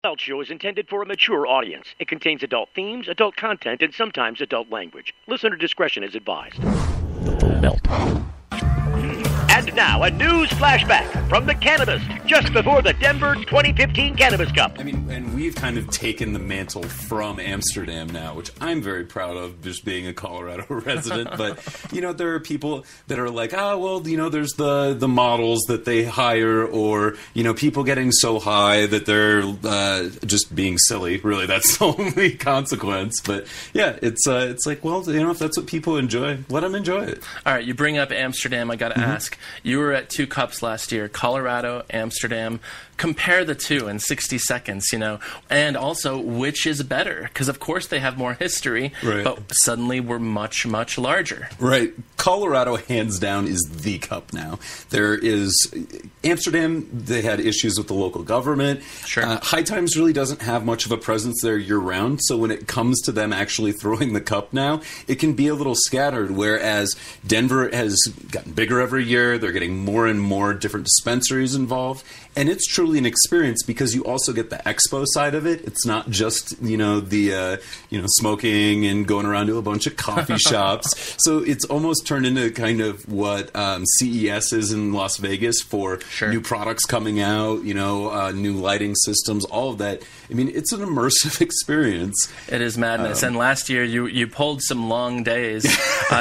Adult Show is intended for a mature audience. It contains adult themes, adult content, and sometimes adult language. Listener discretion is advised. The Full Melt. And now, a news flashback from the Cannabis, just before the Denver 2015 Cannabis Cup. I mean, and we've kind of taken the mantle from Amsterdam now, which I'm very proud of, just being a Colorado resident. But, you know, there are people that are like, there's the models that they hire, or, you know, people getting so high that they're just being silly. Really, that's the only consequence. But, yeah, it's like, well, you know, if that's what people enjoy, let them enjoy it. All right, you bring up Amsterdam. I got to ask. You were at 2 cups last year, Colorado, Amsterdam. Compare the two in 60 seconds, you know, and also which is better? Because, of course, they have more history, right, but suddenly we're much, much larger. Right. Colorado, hands down, is the cup now. There is Amsterdam, they had issues with the local government. Sure. High Times really doesn't have much of a presence there year-round, so when it comes to them actually throwing the cup now, it can be a little scattered, whereas Denver has gotten bigger every year. They're getting more and more different dispensaries involved, and it's truly an experience because you also get the expo side of it. It's not just, you know, the smoking and going around to a bunch of coffee shops. So it's almost turned into kind of what CES is in Las Vegas for new products coming out, you know, new lighting systems, all of that. I mean, it's an immersive experience. It is madness. And last year you pulled some long days.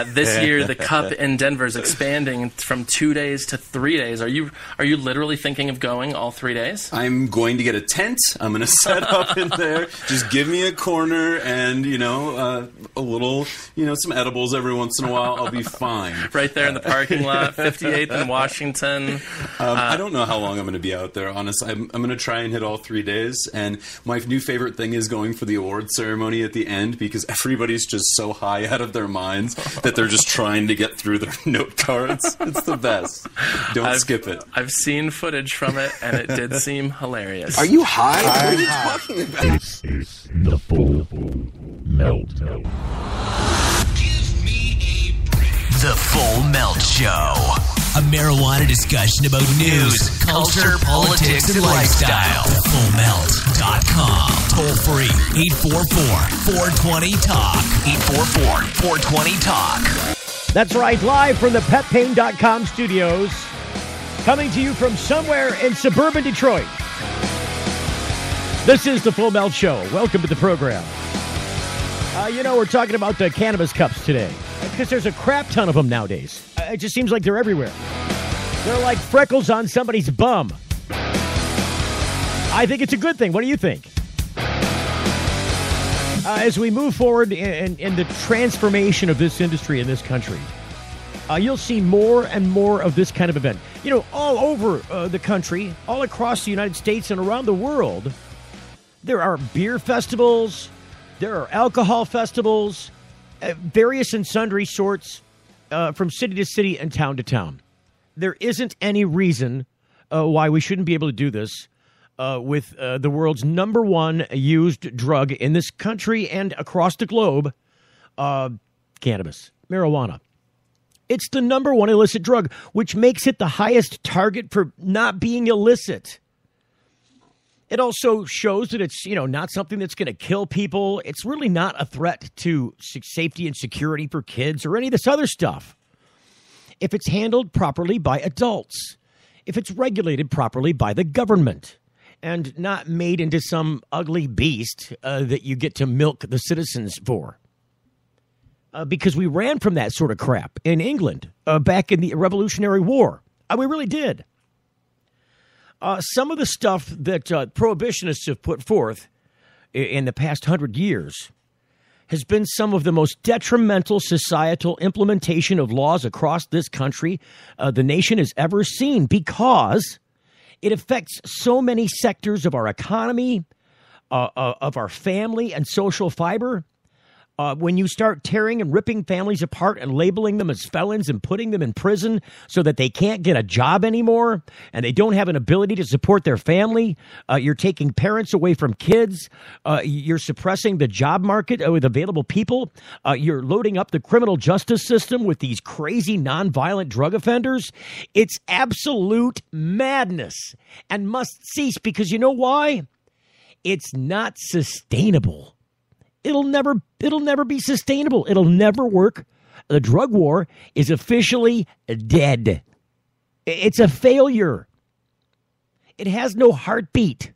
This year the cup in Denver is expanding from 2 days to 3 days. Are you literally thinking of going all 3 days? I'm going to get a tent. I'm going to set up in there. Just give me a corner and, you know, a little, you know, some edibles every once in a while. I'll be fine. Right there in the parking lot, 58th and Washington. I don't know how long I'm going to be out there, honestly. I'm going to try and hit all 3 days. And my new favorite thing is going for the award ceremony at the end because everybody's just so high out of their minds that they're just trying to get through their note cards. It's the best. Don't skip it. I've seen footage from it, and it did seem hilarious. Are you high? What are you talking about? This is the Full Melt. The Full Melt Show. A marijuana discussion about news, culture, politics, and lifestyle. FullMelt.com. Toll free. 844-420-TALK. 844-420-TALK. That's right. Live from the PetPain.com studios. Coming to you from somewhere in suburban Detroit. This is the Full Melt Show. Welcome to the program. You know, we're talking about the Cannabis Cups today because there's a crap ton of them nowadays. It just seems like they're everywhere. They're like freckles on somebody's bum. I think it's a good thing. What do you think? As we move forward in the transformation of this industry in this country, you'll see more and more of this kind of event. You know, all over the country, all across the United States and around the world, there are beer festivals, there are alcohol festivals, various and sundry sorts from city to city and town to town. There isn't any reason why we shouldn't be able to do this with the world's number one used drug in this country and across the globe, cannabis, marijuana. It's the number one illicit drug, which makes it the highest target for not being illicit. It also shows that it's, you know, not something that's going to kill people. It's really not a threat to safety and security for kids or any of this other stuff. If it's handled properly by adults, if it's regulated properly by the government, and not made into some ugly beast that you get to milk the citizens for. Because we ran from that sort of crap in England back in the Revolutionary War. We really did. Some of the stuff that prohibitionists have put forth in the past 100 years has been some of the most detrimental societal implementation of laws across this country the nation has ever seen, because it affects so many sectors of our economy, of our family and social fiber. When you start tearing and ripping families apart and labeling them as felons and putting them in prison so that they can't get a job anymore and they don't have an ability to support their family, you're taking parents away from kids, you're suppressing the job market with available people, you're loading up the criminal justice system with these crazy nonviolent drug offenders. It's absolute madness and must cease, because you know why? It's not sustainable. It'll never be sustainable. It'll never work. The drug war is officially dead. It's a failure. It has no heartbeat.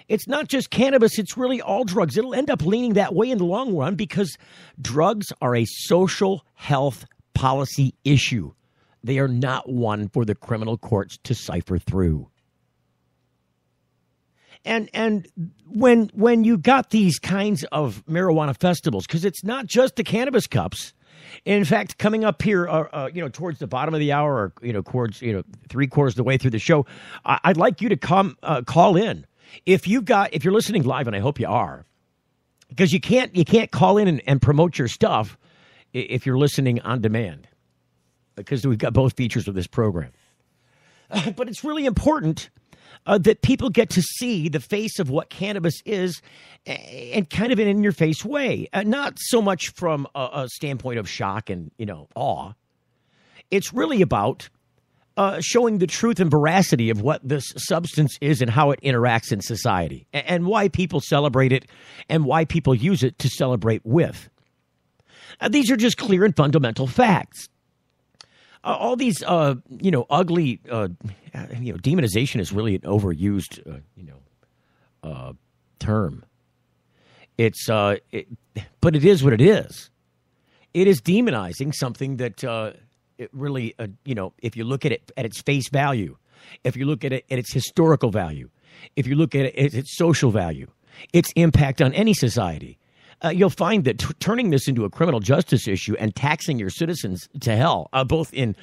It's not just cannabis, it's really all drugs. It'll end up leaning that way in the long run because drugs are a social health policy issue. They are not one for the criminal courts to cipher through. And when you got these kinds of marijuana festivals, because it's not just the Cannabis Cups. In fact, coming up here, towards the bottom of the hour, or towards 3/4 of the way through the show, I'd like you to come call in if you're listening live, and I hope you are, because you can't call in and promote your stuff if you're listening on demand, because we've got both features of this program. But it's really important that people get to see the face of what cannabis is, and kind of an in-your-face way. Not so much from a standpoint of shock and, awe. It's really about showing the truth and veracity of what this substance is and how it interacts in society, and why people celebrate it and why people use it to celebrate with. These are just clear and fundamental facts. All these, ugly, demonization is really an overused, term. But it is what it is. It is demonizing something that, it really, if you look at it at its face value, if you look at it at its historical value, if you look at it at its social value, its impact on any society, you'll find that turning this into a criminal justice issue and taxing your citizens to hell, both in,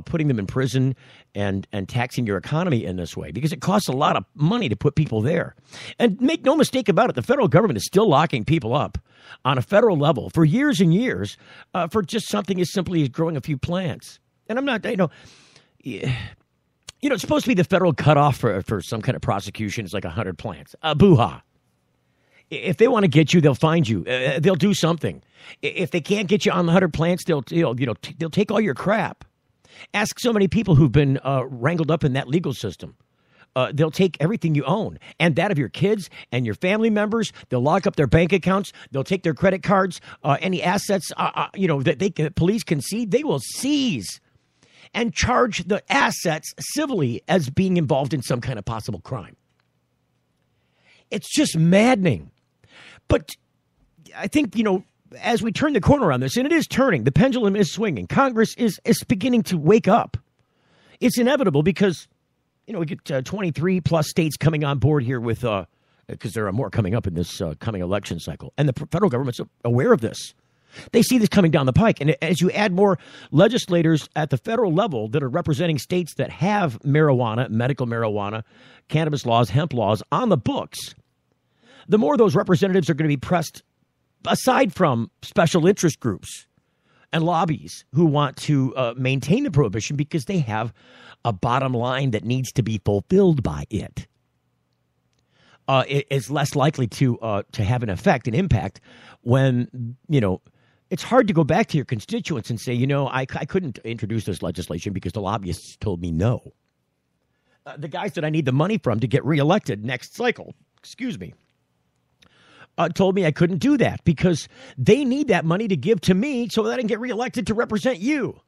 putting them in prison and taxing your economy in this way, because it costs a lot of money to put people there. And make no mistake about it, the federal government is still locking people up on a federal level for years and years for just something as simply as growing a few plants. And I'm not, it's supposed to be the federal cutoff for some kind of prosecution. It's like 100 plants. Boo-ha. If they want to get you, they'll find you. They'll do something. If they can't get you on the 100 plants, they'll take all your crap. Ask so many people who've been wrangled up in that legal system. They'll take everything you own and that of your kids and your family members. They'll lock up their bank accounts. They'll take their credit cards, any assets that police can see. They will seize and charge the assets civilly as being involved in some kind of possible crime. It's just maddening. But I think, as we turn the corner on this, and it is turning, the pendulum is swinging. Congress is beginning to wake up. It's inevitable because, we get 23 plus states coming on board here with, because there are more coming up in this coming election cycle. And the federal government's aware of this. They see this coming down the pike. And as you add more legislators at the federal level that are representing states that have marijuana, medical marijuana, cannabis laws, hemp laws on the books, the more those representatives are going to be pressed aside from special interest groups and lobbies who want to maintain the prohibition because they have a bottom line that needs to be fulfilled by it. It is less likely to have an effect, an impact when, it's hard to go back to your constituents and say, I couldn't introduce this legislation because the lobbyists told me no. The guys that I need the money from to get reelected next cycle, told me I couldn't do that because they need that money to give to me so that I can get reelected to represent you.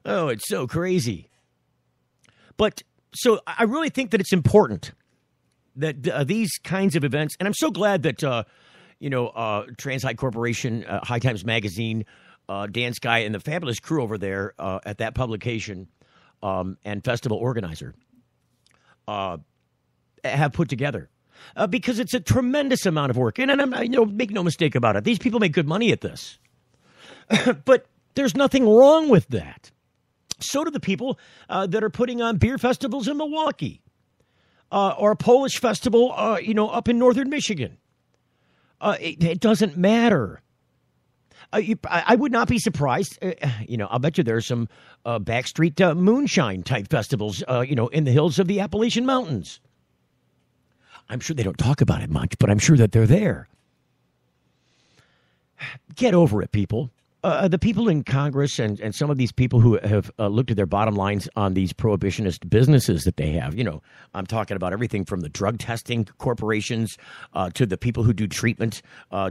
Oh, it's so crazy. But so I really think that it's important that these kinds of events, and I'm so glad that, Trans High Corporation, High Times Magazine, Dan Skye, and the fabulous crew over there at that publication and festival organizer have put together. Because it's a tremendous amount of work. And make no mistake about it. These people make good money at this. But there's nothing wrong with that. So do the people that are putting on beer festivals in Milwaukee or a Polish festival, up in northern Michigan. It doesn't matter. I would not be surprised. I'll bet you there's some backstreet moonshine type festivals, in the hills of the Appalachian Mountains. I'm sure they don't talk about it much, but I'm sure that they're there. Get over it, people. the people in Congress and some of these people who have looked at their bottom lines on these prohibitionist businesses that they have, I'm talking about everything from the drug testing corporations to the people who do treatment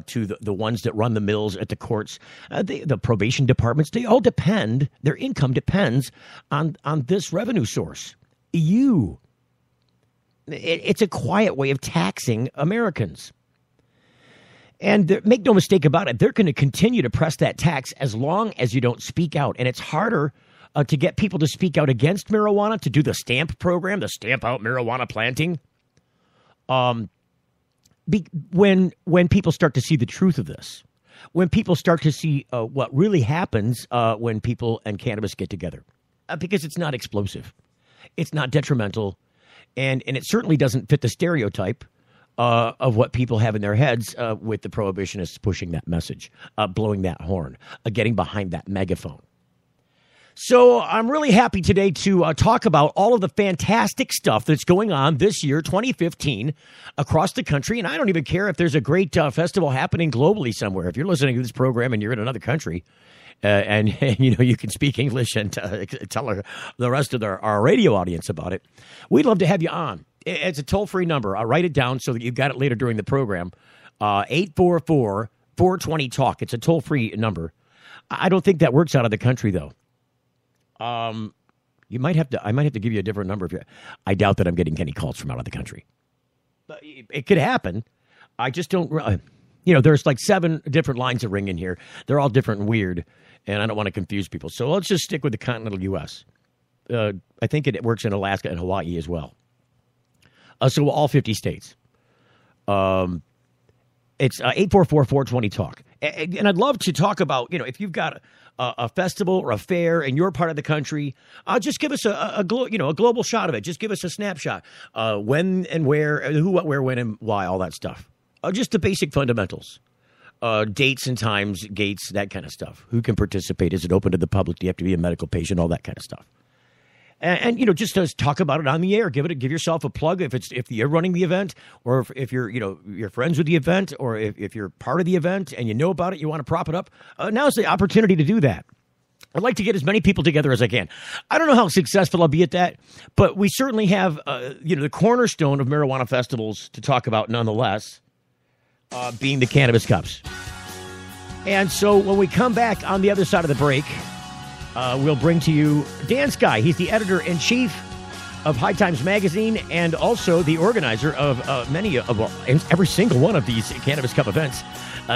to the ones that run the mills at the courts, the probation departments. They all depend, their income depends on this revenue source. It's a quiet way of taxing Americans. And make no mistake about it, they're going to continue to press that tax as long as you don't speak out. And it's harder to get people to speak out against marijuana, to do the stamp program, the stamp out marijuana planting. When people start to see the truth of this, when people start to see what really happens when people and cannabis get together, because it's not explosive, it's not detrimental, and it certainly doesn't fit the stereotype of what people have in their heads with the prohibitionists pushing that message, blowing that horn, getting behind that megaphone. So I'm really happy today to talk about all of the fantastic stuff that's going on this year, 2015, across the country. And I don't even care if there's a great festival happening globally somewhere. If you're listening to this program and you're in another country and you can speak English and tell the rest of our radio audience about it, we'd love to have you on. It's a toll-free number. I'll write it down so that you've got it later during the program. 844-420-TALK. It's a toll-free number. I don't think that works out of the country, though. I might have to give you a different number. I doubt that I'm getting any calls from out of the country. But it could happen. I just don't. There's like 7 different lines that ring in here. They're all different and weird, and I don't want to confuse people. So let's just stick with the continental U.S. I think it works in Alaska and Hawaii as well. So all 50 states. It's 844-420-TALK. And I'd love to talk about, if you've got a festival or a fair in your part of the country, just give us a global shot of it. Just give us a snapshot. When and where, who, what, where, when, and why, all that stuff. Just the basic fundamentals. Dates and times, gates, that kind of stuff. Who can participate? Is it open to the public? Do you have to be a medical patient? All that kind of stuff. And just talk about it on the air. Give yourself a plug if you're running the event, or if you're you're friends with the event, or if you're part of the event and you know about it, you want to prop it up. Now's the opportunity to do that. I'd like to get as many people together as I can. I don't know how successful I'll be at that, but we certainly have the cornerstone of marijuana festivals to talk about, nonetheless, being the Cannabis Cups. And so when we come back on the other side of the break, we'll bring to you Dan Skye. He's the editor-in-chief of High Times Magazine and also the organizer of every single one of these Cannabis Cup events.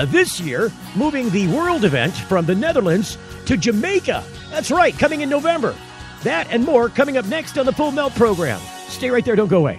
This year, moving the world event from the Netherlands to Jamaica. That's right, coming in November. That and more coming up next on the Full Melt program. Stay right there, don't go away.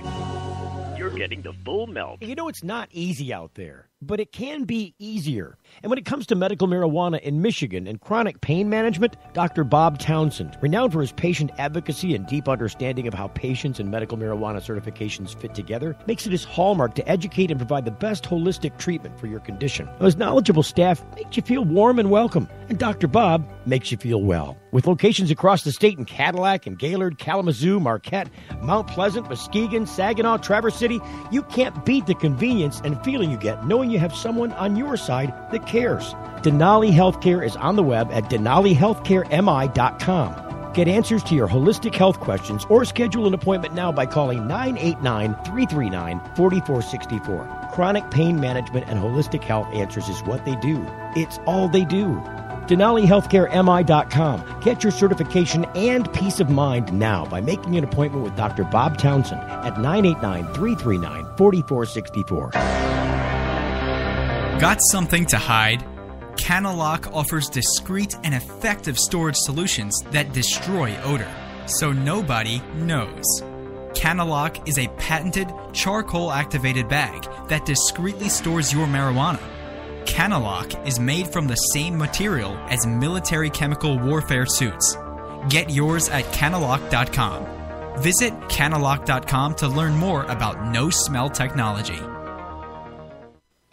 You're getting the Full Melt. It's not easy out there, but it can be easier. And when it comes to medical marijuana in Michigan and chronic pain management, Dr. Bob Townsend, renowned for his patient advocacy and deep understanding of how patients and medical marijuana certifications fit together, makes it his hallmark to educate and provide the best holistic treatment for your condition. His knowledgeable staff makes you feel warm and welcome, and Dr. Bob makes you feel well. With locations across the state in Cadillac and Gaylord, Kalamazoo, Marquette, Mount Pleasant, Muskegon, Saginaw, Traverse City, you can't beat the convenience and feeling you get knowing you have someone on your side that cares. Denali Healthcare is on the web at denalihealthcaremi.com. Get answers to your holistic health questions or schedule an appointment now by calling 989-339-4464. Chronic pain management and holistic health answers is what they do. It's all they do. DenaliHealthcareMI.com. Get your certification and peace of mind now by making an appointment with Dr. Bob Townsend at 989-339-4464. Got something to hide? Cannalock offers discreet and effective storage solutions that destroy odor, so nobody knows. Cannalock is a patented charcoal-activated bag that discreetly stores your marijuana. Cannalock is made from the same material as military chemical warfare suits. Get yours at Cannalock.com. Visit Cannalock.com to learn more about no-smell technology.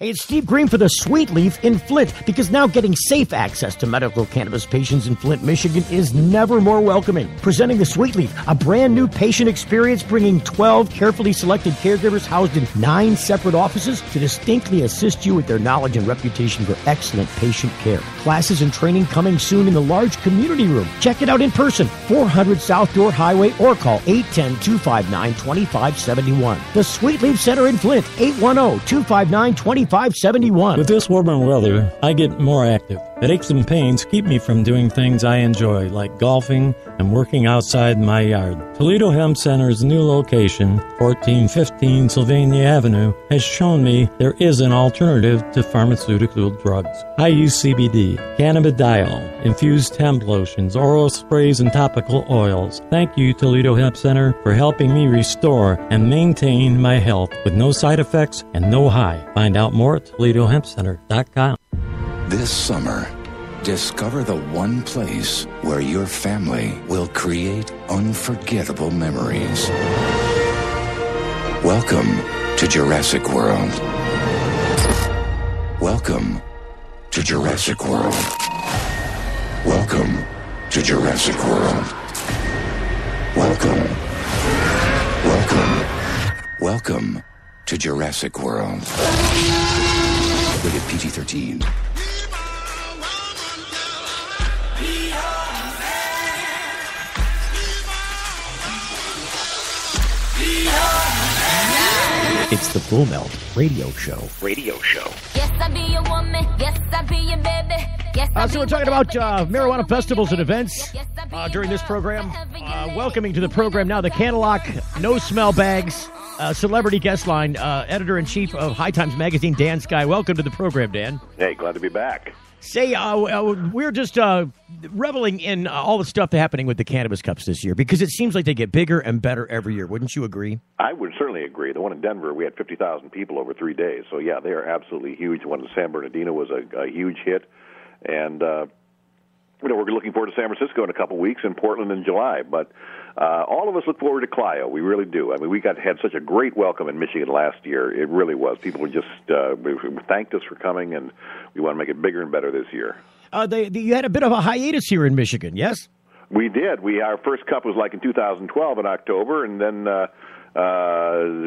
Hey, it's Steve Green for the Sweet Leaf in Flint, because now getting safe access to medical cannabis patients in Flint, Michigan is never more welcoming. Presenting the Sweet Leaf, a brand new patient experience bringing 12 carefully selected caregivers housed in 9 separate offices to distinctly assist you with their knowledge and reputation for excellent patient care. Classes and training coming soon in the large community room. Check it out in person, 400 South Door Highway, or call 810-259-2571. The Sweet Leaf Center in Flint, 810-259-2571. With this warmer weather, I get more active. Headaches and pains keep me from doing things I enjoy, like golfing and working outside my yard. Toledo Hemp Center's new location, 1415 Sylvania Avenue, has shown me there is an alternative to pharmaceutical drugs. I use CBD, cannabidiol, infused hemp lotions, oral sprays, and topical oils. Thank you, Toledo Hemp Center, for helping me restore and maintain my health with no side effects and no high. Find out more at ToledoHempCenter.com. This summer, discover the one place where your family will create unforgettable memories. Welcome to Jurassic World. Welcome to Jurassic World. Welcome to Jurassic World. Welcome to Jurassic World. Rated PG-13. It's the Full Melt Radio Show. Yes, I be a woman. Yes, I be a baby. Yes, So we're talking about marijuana festivals and events during this program. Welcoming to the program now the Cannalock No Smell Bags celebrity guest line, editor-in-chief of High Times Magazine, Dan Skye. Welcome to the program, Dan. Hey, glad to be back. Say, we're just reveling in all the stuff that's happening with the Cannabis Cups this year, because it seems like they get bigger and better every year. Wouldn't you agree? I would certainly agree. The one in Denver, we had 50,000 people over 3 days. So, yeah, they are absolutely huge. The one in San Bernardino was a huge hit. And, we're looking forward to San Francisco in a couple weeks and Portland in July. But all of us look forward to Clio. We really do. I mean, we had such a great welcome in Michigan last year. It really was. People just thanked us for coming, and we want to make it bigger and better this year. You had a bit of a hiatus here in Michigan, yes? We did. Our first cup was like in 2012 in October, and then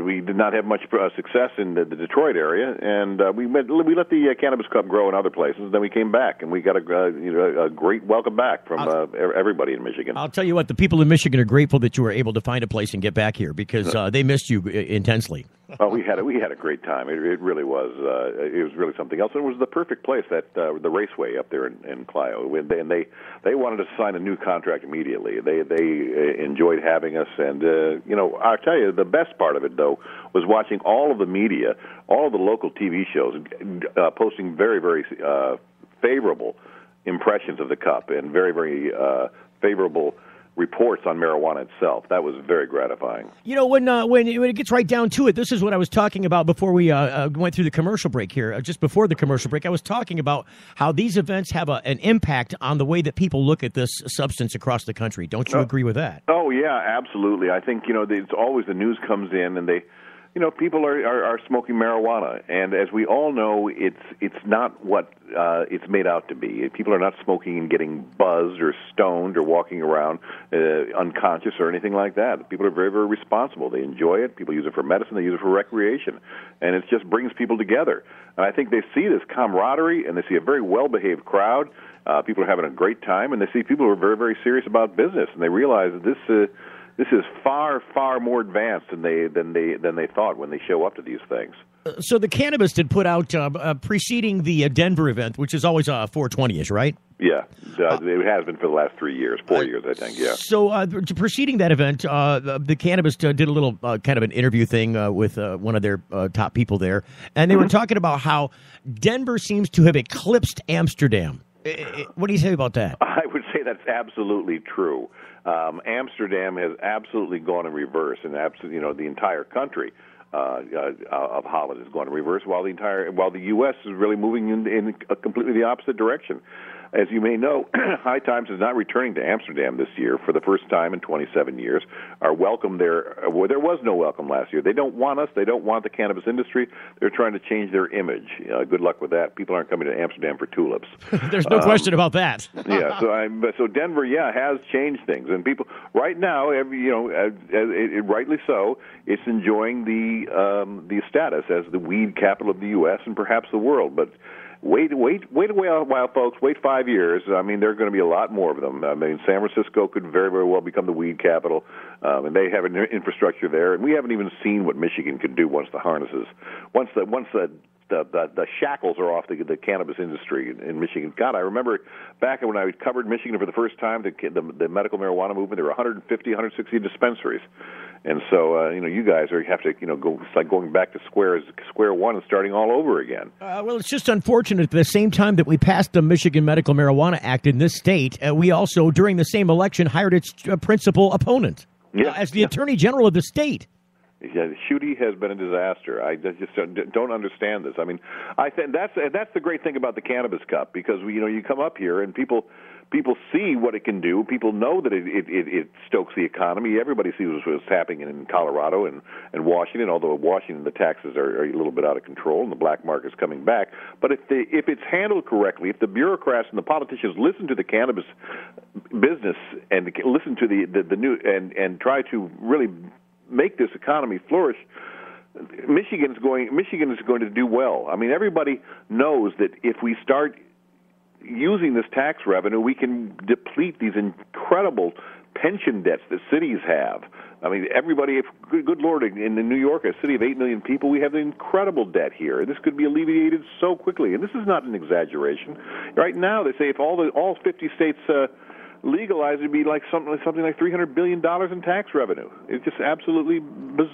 we did not have much success in the Detroit area, and we let the Cannabis Cup grow in other places. Then we came back, and we got a great welcome back from everybody in Michigan. I'll tell you what, the people in Michigan are grateful that you were able to find a place and get back here, because they missed you intensely. Oh, we had a great time. It really was. It was really something else. And it was the perfect place, the raceway up there in Clio. And they wanted to sign a new contract immediately. They enjoyed having us, and I'll tell you, the best part of it though was watching all of the media, all of the local TV shows, posting very, very favorable impressions of the cup and very, very favorable reports on marijuana itself. That was very gratifying. You know, when it gets right down to it, this is what I was talking about before we went through the commercial break here. Just before the commercial break, I was talking about how these events have an impact on the way that people look at this substance across the country. Don't you agree with that? Oh, yeah, absolutely. I think, it's always the news comes in and people are smoking marijuana, and as we all know, it's not what it's made out to be. People are not smoking and getting buzzed or stoned or walking around unconscious or anything like that. People are very, very responsible. They enjoy it. People use it for medicine. They use it for recreation, and it just brings people together. And I think they see this camaraderie, and they see a very well-behaved crowd. People are having a great time, and they see people who are very, very serious about business, and they realize that this is far, far more advanced than they thought when they show up to these things. So the Cannabis had put out preceding the Denver event, which is always 420-ish, right? Yeah, it has been for the last 3 years, 4 years, I think. Yeah. So preceding that event, the Cannabis did a little kind of an interview thing with one of their top people there, and they were talking about how Denver seems to have eclipsed Amsterdam. What do you say about that? I would say that's absolutely true. Amsterdam has absolutely gone in reverse, and the entire country of Holland has gone in reverse, while the U.S. is really moving in completely the opposite direction. As you may know, High Times is not returning to Amsterdam this year for the first time in 27 years. Our welcome there, well, there was no welcome last year. They don't want us. They don't want the cannabis industry. They're trying to change their image. Good luck with that. People aren't coming to Amsterdam for tulips. There's no question about that. Yeah. So Denver, has changed things, and people right now, rightly so, it's enjoying the status as the weed capital of the U.S. and perhaps the world, but. Wait a while, folks. Wait 5 years. I mean, there are going to be a lot more of them. I mean, San Francisco could very, very well become the weed capital, and they have an infrastructure there. And we haven't even seen what Michigan can do once the shackles are off the cannabis industry in Michigan. God, I remember back when I covered Michigan for the first time, the medical marijuana movement. There were 150, 160 dispensaries. And so, you guys have to, go. It's like going back to square one and starting all over again. Well, it's just unfortunate. At the same time that we passed the Michigan Medical Marijuana Act in this state, we also, during the same election, hired its principal opponent as the Attorney General of the state. Yeah, Schuette has been a disaster. I just don't understand this. I mean, I think that's the great thing about the Cannabis Cup, because you come up here and people see what it can do. People know that it stokes the economy. Everybody sees what's happening in Colorado and Washington, although in Washington the taxes are a little bit out of control and the black market's coming back. But if it's handled correctly, if the bureaucrats and the politicians listen to the cannabis business and listen to the new and try to really make this economy flourish, Michigan is going to do well. I mean, everybody knows that if we start using this tax revenue, we can deplete these incredible pension debts that cities have. I mean, everybody, good Lord, in New York, a city of 8 million people, we have an incredible debt here. This could be alleviated so quickly, and this is not an exaggeration. Right now, they say if all 50 states legalized, it'd be like something like $300 billion in tax revenue. It's just absolutely, maybe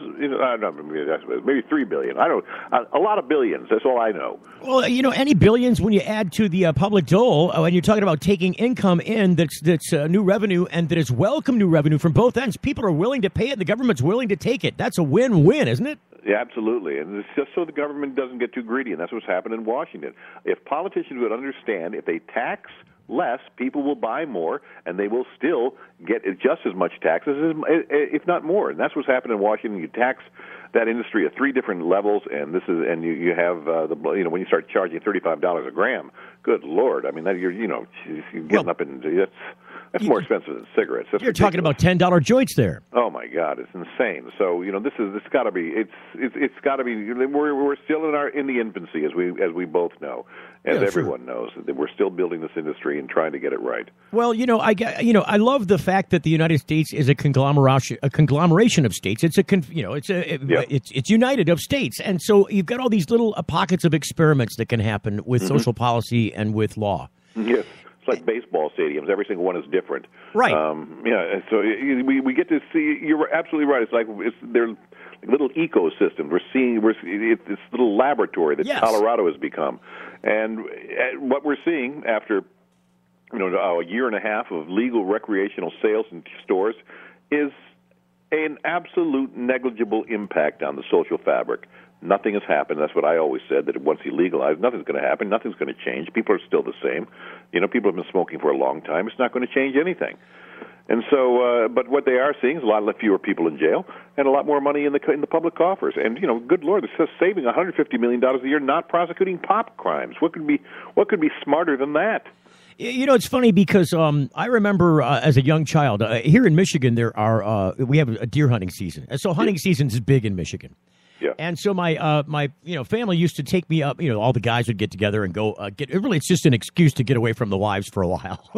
$3 billion. I don't. A lot of billions. That's all I know. Well, any billions when you add to the public dole, when you're talking about taking income in that's new revenue and that is welcome new revenue from both ends, people are willing to pay it. The government's willing to take it. That's a win-win, isn't it? Yeah, absolutely. And it's just so the government doesn't get too greedy, and that's what's happened in Washington. If politicians would understand, if they tax less, people will buy more, and they will still get just as much taxes, if not more. And that's what's happened in Washington. You tax that industry at 3 different levels, and you have when you start charging $35 a gram. Good Lord! I mean, you're getting up into that's more expensive than cigarettes. That's you're talking about $10 joints there. Oh my God, it's insane. So this got to be it's got to be. We're still in the infancy, as we both know. Everyone knows that we're still building this industry and trying to get it right. Well, I love the fact that the United States is a conglomeration of states. It's united of states, and so you've got all these little pockets of experiments that can happen with social policy and with law. Yes. It's like baseball stadiums. Every single one is different. Right. So we get to see. You're absolutely right. They're little ecosystems. It's this little laboratory that Colorado has become, and what we're seeing after a year and a half of legal recreational sales in stores is an absolute negligible impact on the social fabric. Nothing has happened. That's what I always said, that once you legalize, nothing's going to happen. Nothing's going to change. People are still the same. People have been smoking for a long time. It's not going to change anything. And so, but what they are seeing is a lot fewer people in jail and a lot more money in the public coffers. And good Lord, they're saving $150 million a year, not prosecuting pop crimes. What could be smarter than that? It's funny because I remember as a young child here in Michigan, we have a deer hunting season, and so hunting season is big in Michigan. Yeah. And so my family used to take me up. All the guys would get together and go get. Really, it's just an excuse to get away from the wives for a while.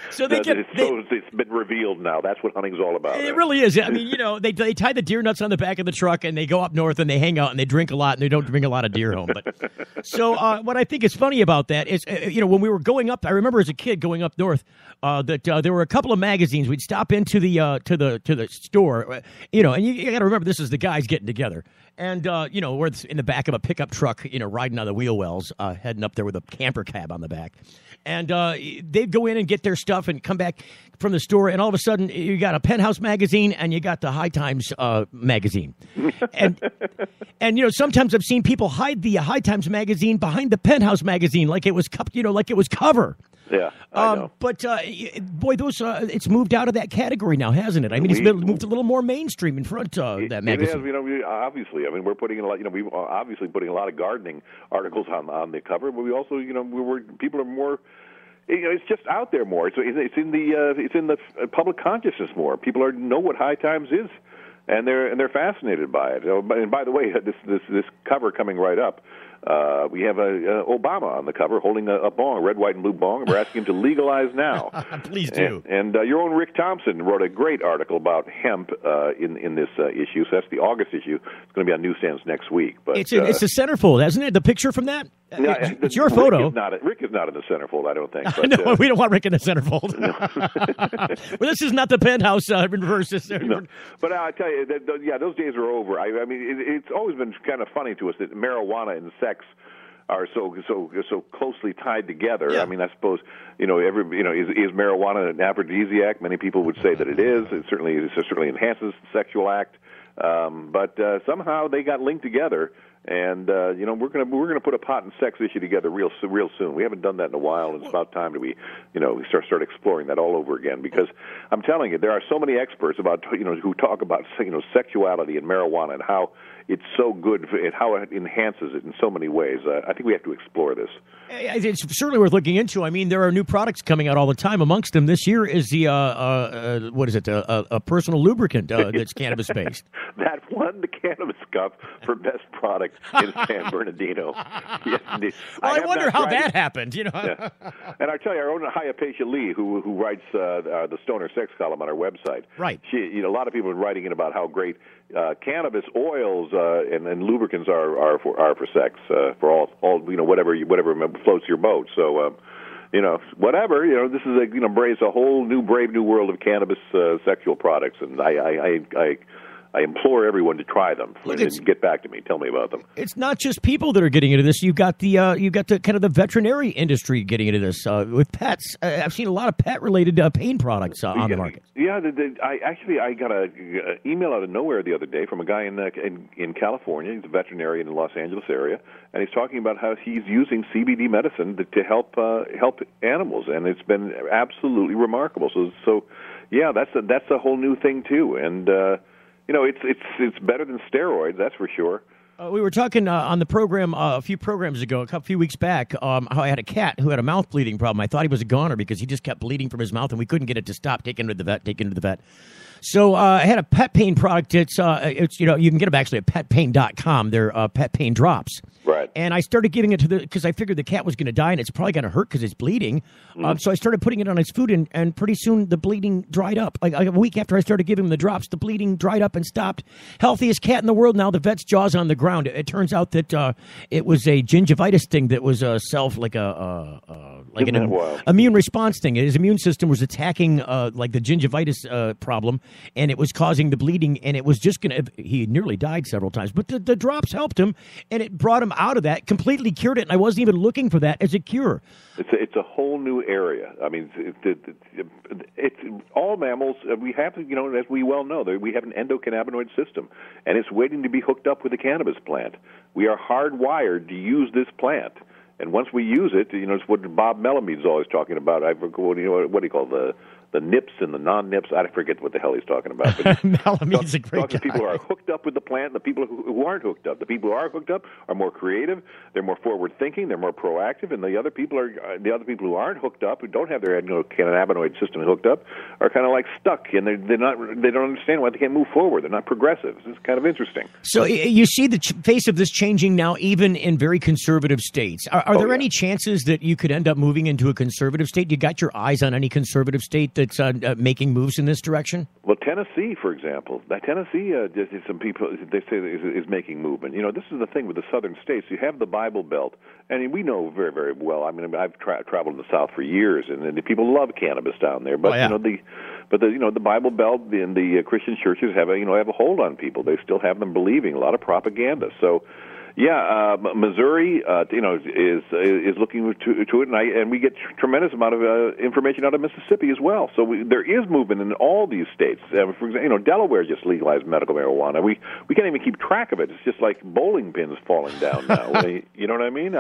So it's been revealed now. That's what hunting's all about. It really is. I mean, they tie the deer nuts on the back of the truck and they go up north and they hang out and they drink a lot and they don't bring a lot of deer home. But so what I think is funny about that is, when we were going up, I remember as a kid going up north that there were a couple of magazines. We'd stop into the to the store, and you got to remember this is the guys getting together, And, we're in the back of a pickup truck, riding on the wheel wells, heading up there with a camper cab on the back. And they'd go in and get their stuff and come back from the store, and all of a sudden you got a Penthouse magazine and you got the High Times magazine. And sometimes I've seen people hide the High Times magazine behind the Penthouse magazine like it was cover. Yeah, I know. But boy, those it's moved out of that category now, hasn't it? I mean, it's moved a little more mainstream in front of that magazine. It has, obviously. I mean, we're putting in a lot. We're obviously putting a lot of gardening articles on the cover, but we also, people are more. It's just out there more. It's in the public consciousness more. People know what High Times is, and they're fascinated by it. And by the way, this cover coming right up. We have Obama on the cover holding a bong, a red, white, and blue bong, and we're asking him to legalize now. Please do. And your own Rick Thompson wrote a great article about hemp in this issue. So that's the August issue. It's going to be on newsstands next week. But it's a centerfold, hasn't it? The picture from that? No, it's your photo. Rick is not in the centerfold, I don't think. But, no, we don't want Rick in the centerfold. Well, this is not the Penthouse reverse. No. But I tell you, those days are over. I mean, it's always been kind of funny to us that marijuana and sex are so closely tied together. Yeah. I mean, I suppose is marijuana an aphrodisiac? Many people would say that it is. It certainly enhances the sexual act. But somehow they got linked together. And we're gonna put a pot and sex issue together real soon. We haven't done that in a while, and it's about time that we start exploring that all over again. Because I'm telling you, there are so many experts who talk about sexuality and marijuana and how it's so good and how it enhances it in so many ways. I think we have to explore this. It's certainly worth looking into. I mean, there are new products coming out all the time. Amongst them this year is the a personal lubricant that's cannabis based. That won the Cannabis Cup for best product in San Bernardino. Yes, indeed. Well, I wonder how that happened. Yeah. And I tell you, our own Hayapeisha Lee, who writes the Stoner Sex column on our website. Right. A lot of people are writing in about how great cannabis oils and lubricants are for sex, for all whatever floats your boat. So whatever, this is embrace a whole new brave new world of cannabis sexual products, and I implore everyone to try them and get back to me. Tell me about them. It's not just people that are getting into this. You got the kind of the veterinary industry getting into this with pets. I've seen a lot of pet related pain products on the market. Yeah, I got an email out of nowhere the other day from a guy in California. He's a veterinarian in the Los Angeles area, and he's talking about how he's using CBD medicine to help animals, and it's been absolutely remarkable. So yeah, that's a whole new thing too, and. It's better than steroids, that's for sure. We were talking on the program a few programs ago, a few weeks back, how I had a cat who had a mouth bleeding problem. I thought he was a goner because he just kept bleeding from his mouth, and we couldn't get it to stop. Take him to the vet. So I had a pet pain product. It's you can get them actually at petpain.com. They're pet pain drops. Right. And I started giving it because I figured the cat was going to die and it's probably going to hurt because it's bleeding. So I started putting it on his food, and pretty soon the bleeding dried up. Like a week after I started giving him the drops, the bleeding dried up and stopped. Healthiest cat in the world now. The vet's jaw's on the ground. It turns out that it was a gingivitis thing that was an immune response thing. His immune system was attacking like the gingivitis problem, and it was causing the bleeding, and it was just going to. He nearly died several times, but the drops helped him, and it brought him out of that, completely cured it, and I wasn't even looking for that as a cure. It's a whole new area. I mean, it's all mammals. We have, as we well know, we have an endocannabinoid system, and it's waiting to be hooked up with the cannabis plant. We are hardwired to use this plant, and once we use it, it's what Bob Melamede's always talking about. I forget what do you call the nips and the non-nips. I forget what the hell he's talking about. Melamede's a great guy. People who are hooked up with the plant and the people who aren't hooked up. The people who are hooked up are more creative, they're more forward-thinking, they're more proactive, and the other people who aren't hooked up, who don't have their cannabinoid system hooked up, are kind of like stuck, and they don't understand why they can't move forward. They're not progressive. It's kind of interesting. So you see the face of this changing now, even in very conservative states. Are there any chances that you could end up moving into a conservative state? You got your eyes on any conservative state that's making moves in this direction? Well, Tennessee, for example, Tennessee, some people they say is making movement. This is the thing with the southern states. You have the Bible Belt, and we know very, very well. I mean, I've traveled in the South for years, and the people love cannabis down there. But the Bible Belt and the Christian churches have a hold on people. They still have them believing a lot of propaganda. So. Yeah, Missouri, is looking to it, and we get tremendous amount of information out of Mississippi as well. So there is movement in all these states. For example, Delaware just legalized medical marijuana. We can't even keep track of it. It's just like bowling pins falling down now. You know what I mean?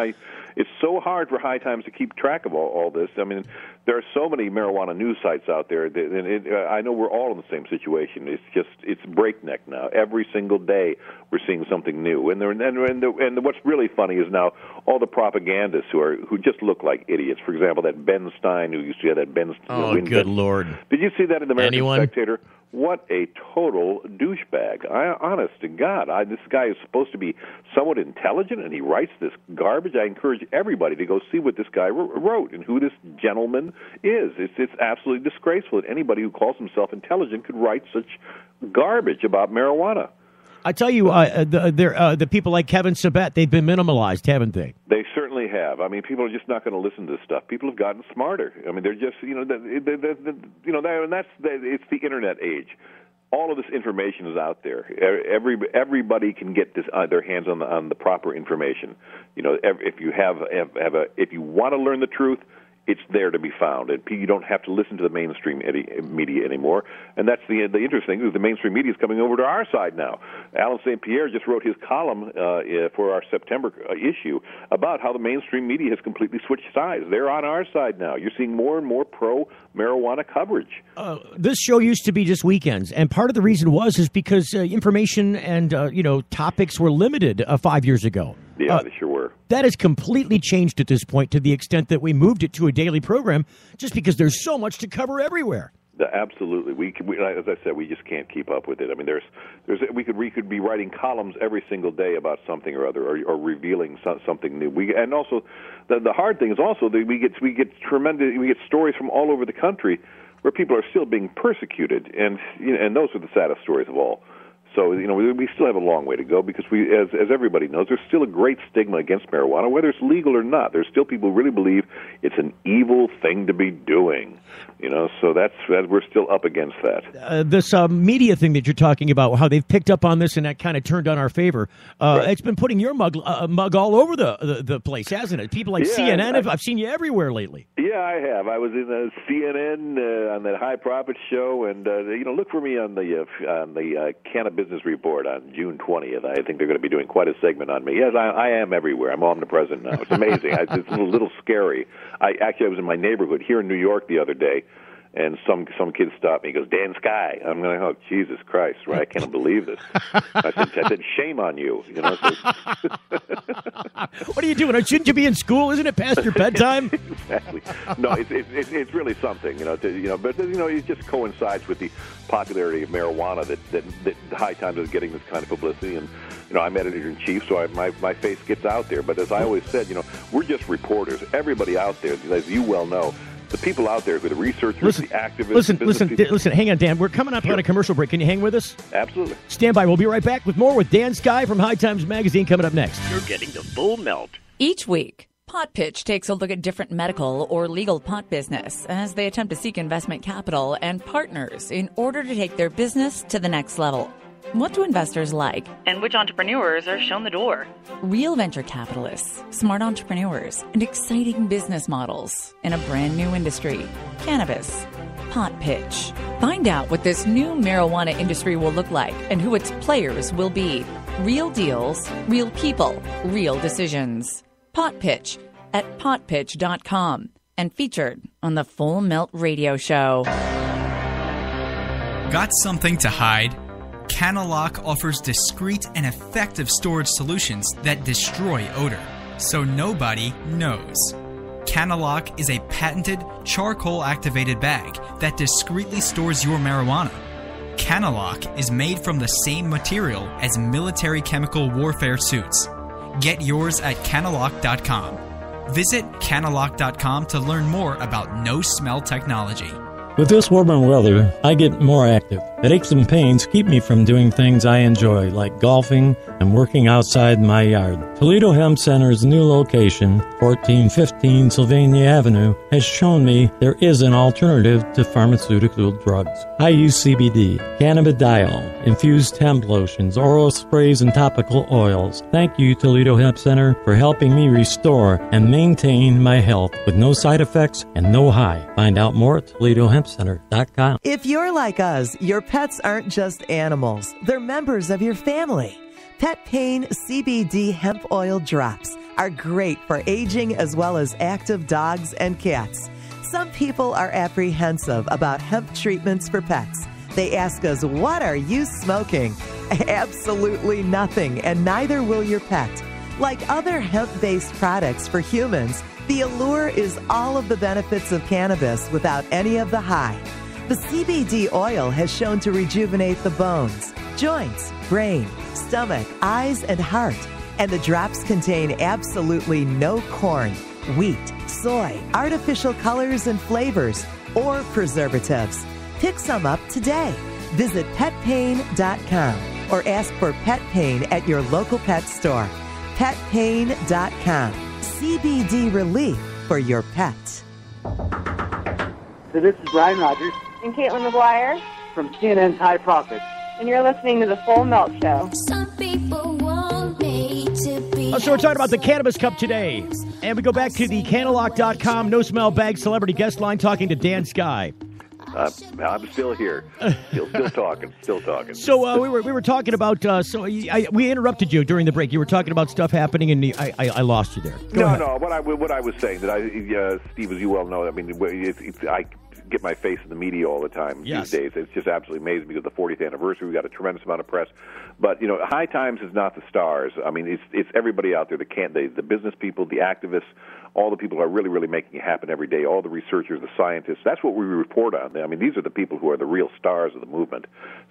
It's so hard for High Times to keep track of all this. I mean, there are so many marijuana news sites out there, and I know we're all in the same situation. It's breakneck now. Every single day we're seeing something new, and what's really funny is now all the propagandists who just look like idiots. For example, that Ben Stein who used to have that Ben. Oh, good Lord! Did you see that in the American Spectator? What a total douchebag. Honest to God, this guy is supposed to be somewhat intelligent, and he writes this garbage. I encourage everybody to go see what this guy wrote and who this gentleman is. It's absolutely disgraceful that anybody who calls himself intelligent could write such garbage about marijuana. I tell you, the people like Kevin Sabet, they've been minimalized, haven't they? They certainly have. I mean, people are just not going to listen to this stuff. People have gotten smarter. I mean, they're just, and it's the internet age. All of this information is out there. Everybody can get their hands on the proper information. If you want to learn the truth, it's there to be found, and you don't have to listen to the mainstream media anymore. And that's the interesting thing is the mainstream media is coming over to our side now. Alan St. Pierre just wrote his column for our September issue about how the mainstream media has completely switched sides. They're on our side now. You're seeing more and more pro-marijuana coverage. This show used to be just weekends, and part of the reason is because information and topics were limited 5 years ago. Yeah, they sure were. That has completely changed at this point to the extent that we moved it to a daily program just because there's so much to cover everywhere. Absolutely. We as I said, we just can't keep up with it. I mean, we could be writing columns every single day about something or other, or revealing something new. And also, the hard thing is also that we get stories from all over the country where people are still being persecuted, and those are the saddest stories of all. So, we still have a long way to go because as everybody knows, there's still a great stigma against marijuana, whether it's legal or not. There's still people who really believe it's an evil thing to be doing, so we're still up against that. This media thing that you're talking about, how they've picked up on this and that kind of turned on our favor, right. It's been putting your mug all over the place, hasn't it? People like CNN, I've seen you everywhere lately. Yeah, I have. I was in CNN on that High Profit show, and look for me on the Cannabis Report on June 20th. I think they're going to be doing quite a segment on me. Yes, I am everywhere. I'm omnipresent now. It's amazing. It's a little scary. I was in my neighborhood here in New York the other day, and some kid stopped me. He goes, "Dan Skye." I'm going, "Oh, Jesus Christ, right? I can't believe this." I said, "Shame on you." What are you doing? Shouldn't you be in school? Isn't it past your bedtime? Exactly. No, it's really something, but it just coincides with the popularity of marijuana that High Times is getting this kind of publicity, and I'm editor-in-chief, so my face gets out there. But as I always said, we're just reporters. Everybody out there, as you well know, the people out there, the researchers, the activists. Listen. Hang on, Dan. We're coming up on a commercial break. Can you hang with us? Absolutely. Stand by. We'll be right back with more with Dan Skye from High Times Magazine coming up next. You're getting the full melt. Each week, Pot Pitch takes a look at different medical or legal pot business as they attempt to seek investment capital and partners in order to take their business to the next level. What do investors like? And which entrepreneurs are shown the door? Real venture capitalists, smart entrepreneurs, and exciting business models in a brand new industry. Cannabis. Pot Pitch. Find out what this new marijuana industry will look like and who its players will be. Real deals, real people, real decisions. Pot Pitch at potpitch.com and featured on the Full Melt Radio Show. Got something to hide? Cannalock offers discreet and effective storage solutions that destroy odor, so nobody knows. Cannalock is a patented charcoal-activated bag that discreetly stores your marijuana. Cannalock is made from the same material as military chemical warfare suits. Get yours at Cannalock.com. Visit Cannalock.com to learn more about no-smell technology. With this warmer weather, I get more active. Headaches and pains keep me from doing things I enjoy, like golfing and working outside my yard. Toledo Hemp Center's new location, 1415 Sylvania Avenue, has shown me there is an alternative to pharmaceutical drugs. I use CBD, cannabidiol, infused hemp lotions, oral sprays, and topical oils. Thank you, Toledo Hemp Center, for helping me restore and maintain my health with no side effects and no high. Find out more at ToledoHempCenter.com. If you're like us, your pets aren't just animals. They're members of your family. Pet Pain CBD hemp oil drops are great for aging as well as active dogs and cats. Some people are apprehensive about hemp treatments for pets. They ask us, what are you smoking? Absolutely nothing, and neither will your pet. Like other hemp-based products for humans, the allure is all of the benefits of cannabis without any of the high. The CBD oil has shown to rejuvenate the bones, joints, brain, stomach, eyes, and heart. And the drops contain absolutely no corn, wheat, soy, artificial colors and flavors, or preservatives. Pick some up today. Visit petpain.com or ask for Pet Pain at your local pet store. Petpain.com. CBD relief for your pet. So this is Brian Rogers and Caitlin McGuire from CNN's High Profits. And you're listening to The Full Melt Show. So we're talking about the Cannabis Cup today. And we go back to the Cannalock.com no-smell bag celebrity guest line talking to Dan Skye. I'm still here, still talking. So we were talking about. We interrupted you during the break. You were talking about stuff happening, and I lost you there. Go ahead. No. What I was saying that Steve, as you well know, I mean, I get my face in the media all the time these days. It's just absolutely amazing because of the 40th anniversary, we got a tremendous amount of press. But High Times is not the stars. I mean, it's everybody out there. The business people, the activists, all the people who are really, really making it happen every day. All the researchers, the scientists. That's what we report on. I mean, these are the people who are the real stars of the movement.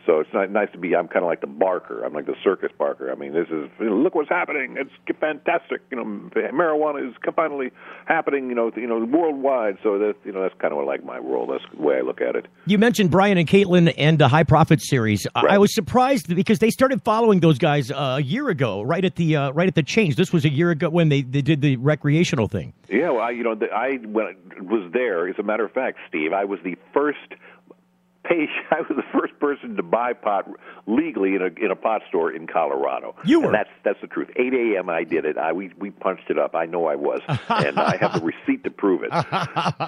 So it's nice to be. I'm kind of like the Barker. I'm like the circus Barker. I mean, this is look what's happening. It's fantastic. Marijuana is finally happening. Worldwide. So that's kind of like my role. That's the way I look at it. You mentioned Brian and Caitlin and the High Profit series. Right. I was surprised because they started following those guys a year ago, right at the change. This was a year ago when they did the recreational thing. Yeah, well, I was there. As a matter of fact, Steve, I was the first person to buy pot legally in a pot store in Colorado. You were. And that's the truth. 8 a.m. I did it. We punched it up. I know I was, and I have the receipt to prove it.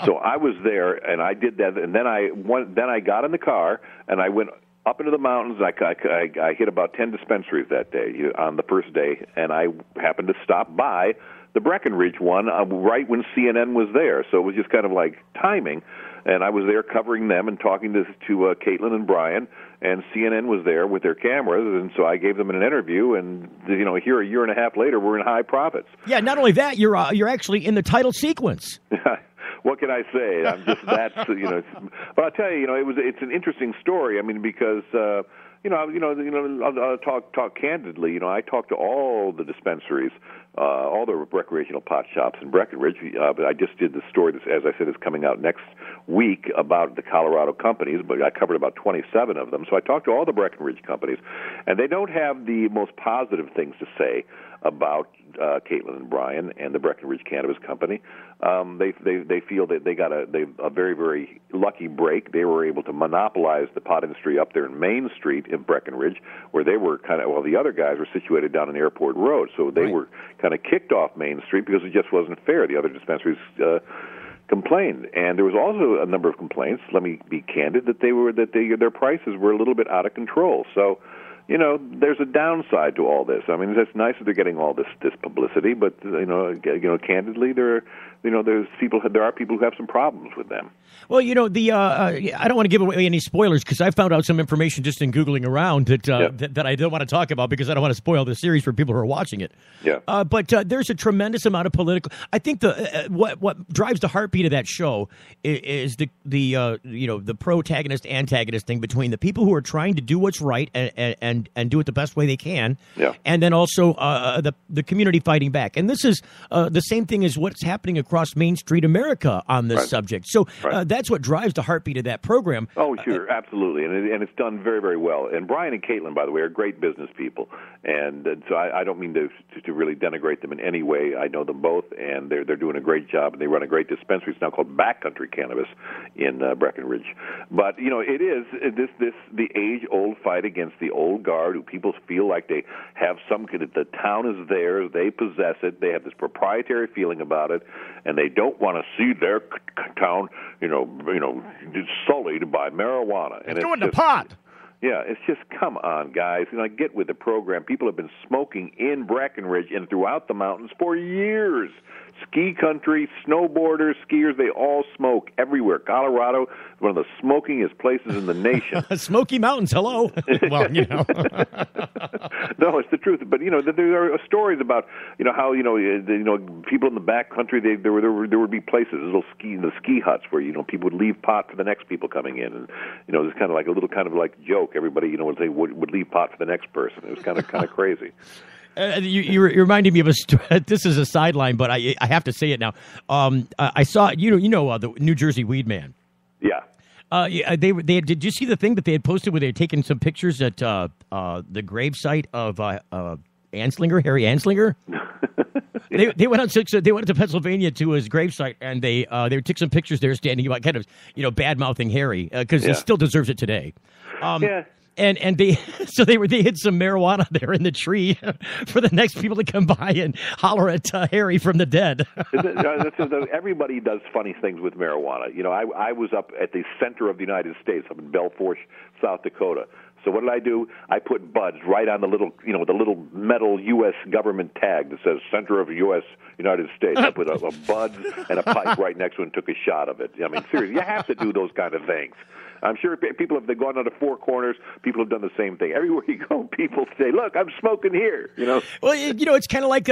So I was there, and I did that. And then I got in the car and I went up into the mountains. I hit about 10 dispensaries that day on the first day, and I happened to stop by the Breckenridge one right when CNN was there. So it was just kind of like timing. And I was there covering them and talking to Caitlin and Brian, and CNN was there with their cameras, and so I gave them an interview, and here a year and a half later, we're in High Profits. Yeah, not only that, you're actually in the title sequence. What can I say? I'm just that, But I'll tell you, it's an interesting story. I mean, because I'll talk candidly. I talked to all the dispensaries, all the recreational pot shops in Breckenridge. But I just did the story that, as I said, is coming out next week about the Colorado companies. But I covered about 27 of them. So I talked to all the Breckenridge companies, and they don't have the most positive things to say about Caitlin and Brian and the Breckenridge Cannabis Company. They feel that they got a very, very lucky break. They were able to monopolize the pot industry up there in Main Street in Breckenridge, where they were the other guys were situated down in Airport Road. So they were kind of kicked off Main Street because it just wasn't fair. The other dispensaries complained, and there was also a number of complaints. Let me be candid that their prices were a little bit out of control. So, there's a downside to all this. I mean, it's nice that they're getting all this publicity, but candidly, there are people who have some problems with them. Well, I don't want to give away any spoilers because I found out some information just in Googling around that I don't want to talk about because I don't want to spoil the series for people who are watching it. Yeah. But there's a tremendous amount of political. I think what drives the heartbeat of that show is the protagonist antagonist thing between the people who are trying to do what's right and and do it the best way they can. Yeah. And then also the community fighting back. And this is the same thing as what's happening across Main Street America on this subject. So that's what drives the heartbeat of that program. Oh, sure, absolutely, and it's done very, very well. And Brian and Caitlin, by the way, are great business people, and so I don't mean to really denigrate them in any way. I know them both, and they're doing a great job, and they run a great dispensary. It's now called Backcountry Cannabis in Breckenridge. But it is the age-old fight against the old guard, who people feel like they have the town is theirs, they possess it, they have this proprietary feeling about it, and they don't want to see their town, sullied by marijuana. And doing the pot. Yeah, it's just, come on, guys. Get with the program. People have been smoking in Breckenridge and throughout the mountains for years. Ski country, snowboarders, skiers, they all smoke everywhere. Colorado, one of the smokingest places in the nation. Smoky Mountains, hello. Well, No, it's the truth. But, there are stories about, how, people in the back country, there would be places, little ski huts where, people would leave pot for the next people coming in. And, it was kind of like a little kind of like joke. Everybody, would leave pot for the next person. It was kind of crazy. You're reminding me of a story. This is a sideline, but I have to say it now. I saw the New Jersey Weed Man. Yeah. Did you see the thing that they had posted where they had taken some pictures at the gravesite of Anslinger, Harry Anslinger? They went to Pennsylvania to his gravesite, and they took some pictures there standing about kind of bad mouthing Harry because he still deserves it today. Yeah. And they hid some marijuana there in the tree for the next people to come by and holler at Harry from the dead. Everybody does funny things with marijuana. I was up at the center of the United States, up in Belfort, South Dakota. So what did I do? I put buds right on the little metal U.S. government tag that says Center of U.S. United States. I put a bud and a pipe right next to it and took a shot of it. I mean, seriously, you have to do those kind of things. I'm sure people, if they've gone out of Four Corners, people have done the same thing. Everywhere you go, people say, "Look, I'm smoking here." Well, it's kind of like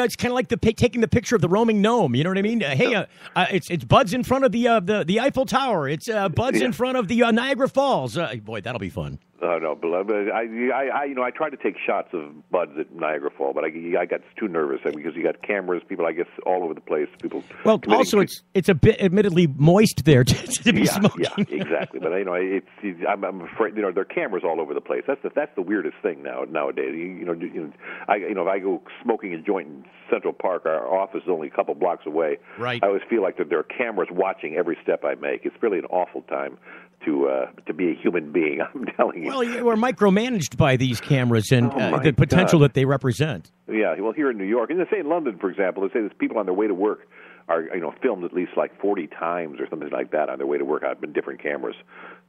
taking the picture of the roaming gnome. You know what I mean? Hey, it's buds in front of the Eiffel Tower. It's buds in front of the Niagara Falls. Boy, that'll be fun. Oh no, but I tried to take shots of buds at Niagara Falls, but I got too nervous because you got cameras, people I guess all over the place. People. Well, also it's a bit admittedly moist there to be smoking. Yeah, exactly. But I'm afraid there are cameras all over the place. That's the weirdest thing nowadays. If I go smoking a joint in Central Park, our office is only a couple blocks away. Right. I always feel like that there are cameras watching every step I make. It's really an awful time to be a human being. I'm telling you. Well, we're micromanaged by these cameras and the potential that they represent. Yeah. Well, here in New York, and they say in London, for example, they say there's people on their way to work are filmed at least like 40 times or something like that on their way to work out in different cameras.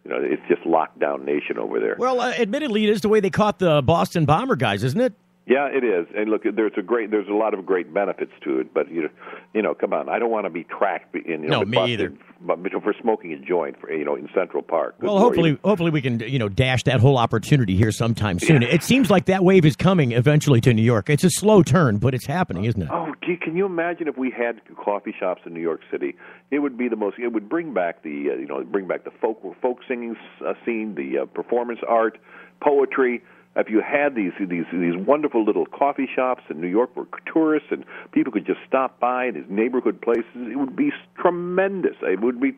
It's just lockdown nation over there. Well, admittedly, it is the way they caught the Boston bomber guys, isn't it? Yeah, it is. And look, there's a lot of great benefits to it. But come on, I don't want to be tracked No, me either. But for smoking a joint, in Central Park. Well, hopefully we can dash that whole opportunity here sometime soon. Yeah. It seems like that wave is coming eventually to New York. It's a slow turn, but it's happening, isn't it? Oh, gee, can you imagine if we had coffee shops in New York City? It would be it would bring back the folk singing scene, the performance art, poetry. If you had these wonderful little coffee shops in New York where tourists and people could just stop by in these neighborhood places, it would be tremendous. It would be,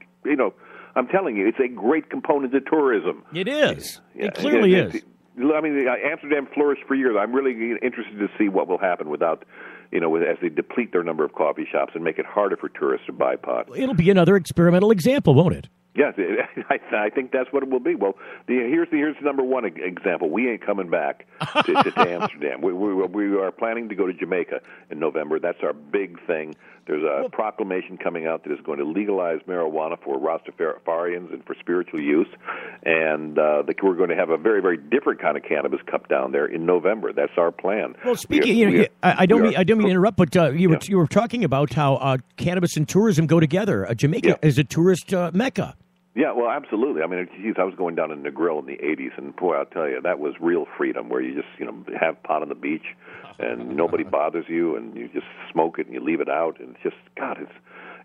I'm telling you, it's a great component to tourism. It is. Yeah, it clearly is. I mean, Amsterdam flourished for years. I'm really interested to see what will happen without, as they deplete their number of coffee shops and make it harder for tourists to buy pot. It'll be another experimental example, won't it? Yes, I think that's what it will be. Well, here's the number one example. We ain't coming back to Amsterdam. We are planning to go to Jamaica in November. That's our big thing. There's a proclamation coming out that is going to legalize marijuana for Rastafarians and for spiritual use, and we're going to have a very, very different kind of Cannabis Cup down there in November. That's our plan. Well, speaking, I don't mean to interrupt, but you were talking about how cannabis and tourism go together. Jamaica is a tourist mecca. Yeah, well, absolutely. I mean, I was going down in Negril in the 80s, and boy, I'll tell you, that was real freedom, where you just, have pot on the beach, and nobody bothers you, and you just smoke it, and you leave it out, and it's just, God,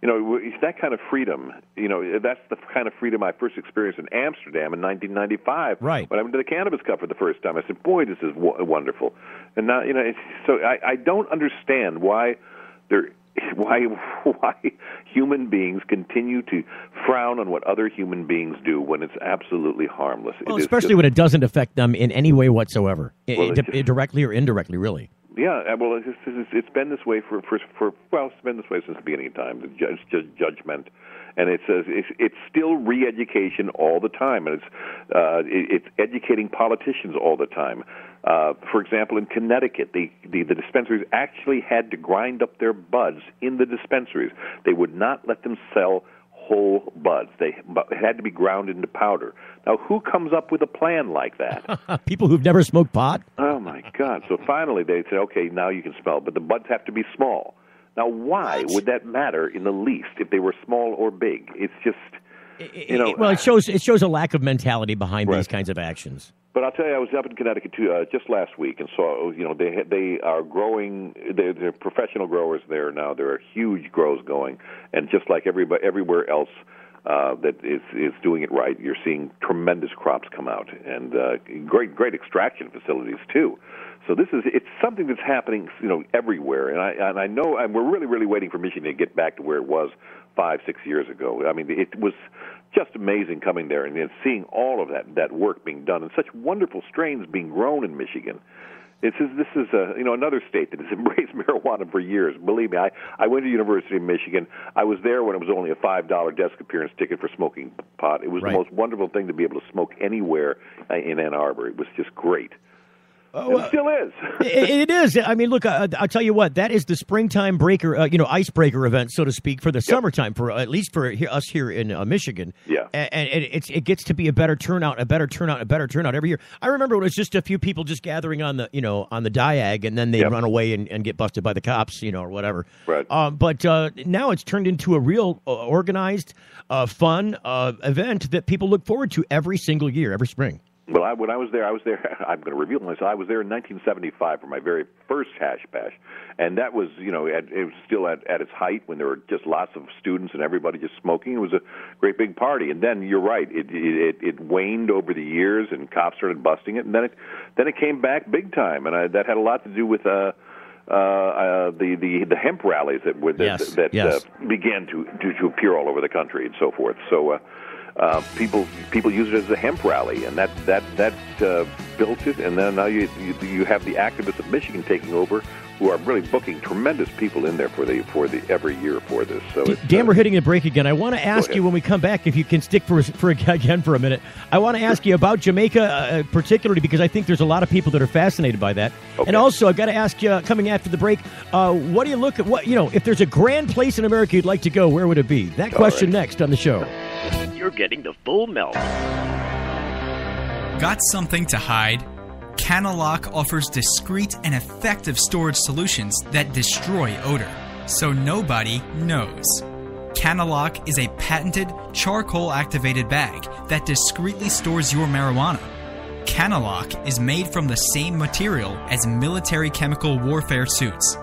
that kind of freedom, that's the kind of freedom I first experienced in Amsterdam in 1995. Right. When I went to the Cannabis Cup for the first time, I said, boy, this is wonderful. And now, so I don't understand why human beings continue to frown on what other human beings do when it's absolutely harmless. Well, especially when it doesn't affect them in any way whatsoever, directly or indirectly, really. Yeah, well, it's been this way it's been this way since the beginning of time. It's just judgment, and it's still re-education all the time, and it's educating politicians all the time. For example, in Connecticut, the dispensaries actually had to grind up their buds in the dispensaries. They would not let them sell whole buds. They had to be ground into powder. Now, who comes up with a plan like that? People who've never smoked pot? Oh, my God. So finally they said, okay, now you can smell, but the buds have to be small. Now, why would that matter in the least if they were small or big? It's just, Well, it shows a lack of mentality behind these kinds of actions. But I'll tell you, I was up in Connecticut just last week and saw, they are growing. They're professional growers there now. There are huge grows going, and just like everywhere else that is doing it right, you're seeing tremendous crops come out and great extraction facilities too. So it's something that's happening, everywhere. And I know, and we're really waiting for Michigan to get back to where it was 5-6 years ago. I mean, it was just amazing coming there and seeing all of that work being done and such wonderful strains being grown in Michigan. This is another state that has embraced marijuana for years. Believe me, I went to the University of Michigan. I was there when it was only a $5 desk appearance ticket for smoking pot. It was the most wonderful thing to be able to smoke anywhere in Ann Arbor. It was just great. It still is. It is. I mean, look, I'll tell you what. That is the springtime breaker, icebreaker event, so to speak, for the summertime, for at least for us here in Michigan. Yeah. And it gets to be a better turnout every year. I remember it was just a few people just gathering on the diag, and then they run away and get busted by the cops, or whatever. Right. But now it's turned into a real organized, fun event that people look forward to every single year, every spring. Well, when I was there, I'm going to reveal myself. I was there in 1975 for my very first hash bash, and that was, it was still at its height when there were just lots of students and everybody just smoking. It was a great big party, and then you're right, it waned over the years, and cops started busting it, and then it came back big time, and that had a lot to do with the hemp rallies that began to appear all over the country and so forth. So. People use it as a hemp rally, and that built it. And then now you have the activists of Michigan taking over, who are really booking tremendous people in there for the every year for this. So Dan, we're hitting the break again. I want to ask you when we come back, if you can stick for again for a minute. I want to ask you about Jamaica, particularly because I think there's a lot of people that are fascinated by that. Okay. And also, I've got to ask you, coming after the break, what do you look at? If there's a grand place in America you'd like to go, where would it be? That question next on the show. You're getting the full melt. Got something to hide? Cannalock offers discreet and effective storage solutions that destroy odor, so nobody knows. Cannalock is a patented charcoal-activated bag that discreetly stores your marijuana. Cannalock is made from the same material as military chemical warfare suits.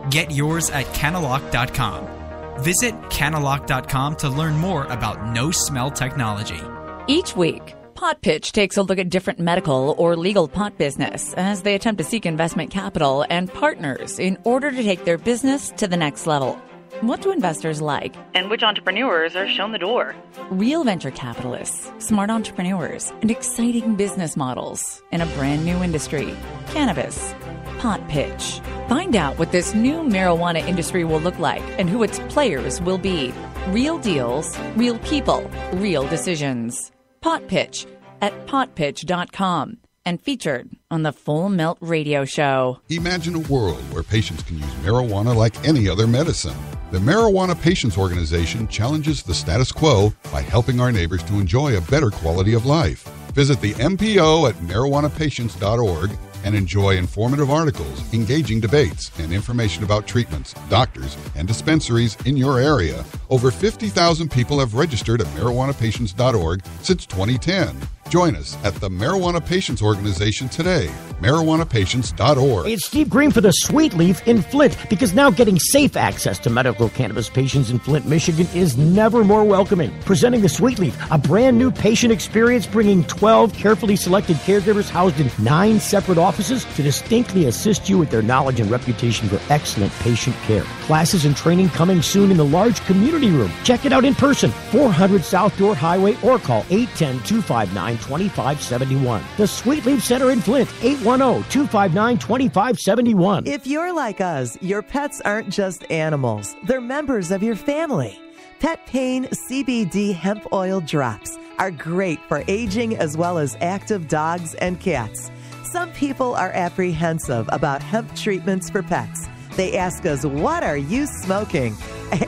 Get yours at Cannalock.com. Visit Cannalock.com to learn more about no-smell technology. Each week, Pot Pitch takes a look at different medical or legal pot business as they attempt to seek investment capital and partners in order to take their business to the next level. What do investors like? And which entrepreneurs are shown the door? Real venture capitalists, smart entrepreneurs, and exciting business models in a brand new industry. Cannabis. Pot Pitch. Find out what this new marijuana industry will look like and who its players will be. Real deals, real people, real decisions. Pot Pitch at potpitch.com and featured on the Full Melt Radio Show. Imagine a world where patients can use marijuana like any other medicine. The Marijuana Patients Organization challenges the status quo by helping our neighbors to enjoy a better quality of life. Visit the MPO at marijuanapatients.org and enjoy informative articles, engaging debates, and information about treatments, doctors, and dispensaries in your area. Over 50,000 people have registered at marijuanapatients.org since 2010. Join us at the Marijuana Patients Organization today, marijuanapatients.org. It's Steve Green for the Sweet Leaf in Flint, because now getting safe access to medical cannabis patients in Flint, Michigan is never more welcoming. Presenting the Sweet Leaf, a brand new patient experience, bringing 12 carefully selected caregivers housed in 9 separate offices to distinctly assist you with their knowledge and reputation for excellent patient care. Classes and training coming soon in the large community room. Check it out in person, 400 South Door Highway, or call 810-259-2571. The Sweet Leaf Center in Flint, 810-259-2571. If you're like us, your pets aren't just animals. They're members of your family. Pet Pain CBD hemp oil drops are great for aging as well as active dogs and cats. Some people are apprehensive about hemp treatments for pets. They ask us, what are you smoking?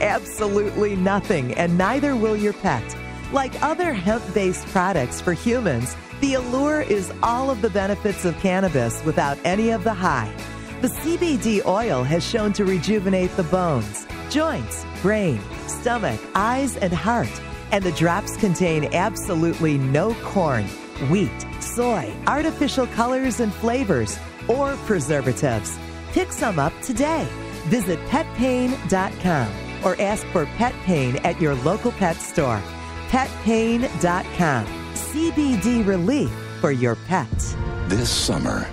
Absolutely nothing, and neither will your pet. Like other hemp-based products for humans, the allure is all of the benefits of cannabis without any of the high. The CBD oil has shown to rejuvenate the bones, joints, brain, stomach, eyes, and heart. And the drops contain absolutely no corn, wheat, soy, artificial colors and flavors, or preservatives. Pick some up today. Visit petpain.com or ask for Pet Pain at your local pet store. Petpain.com. CBD relief for your pet. This summer,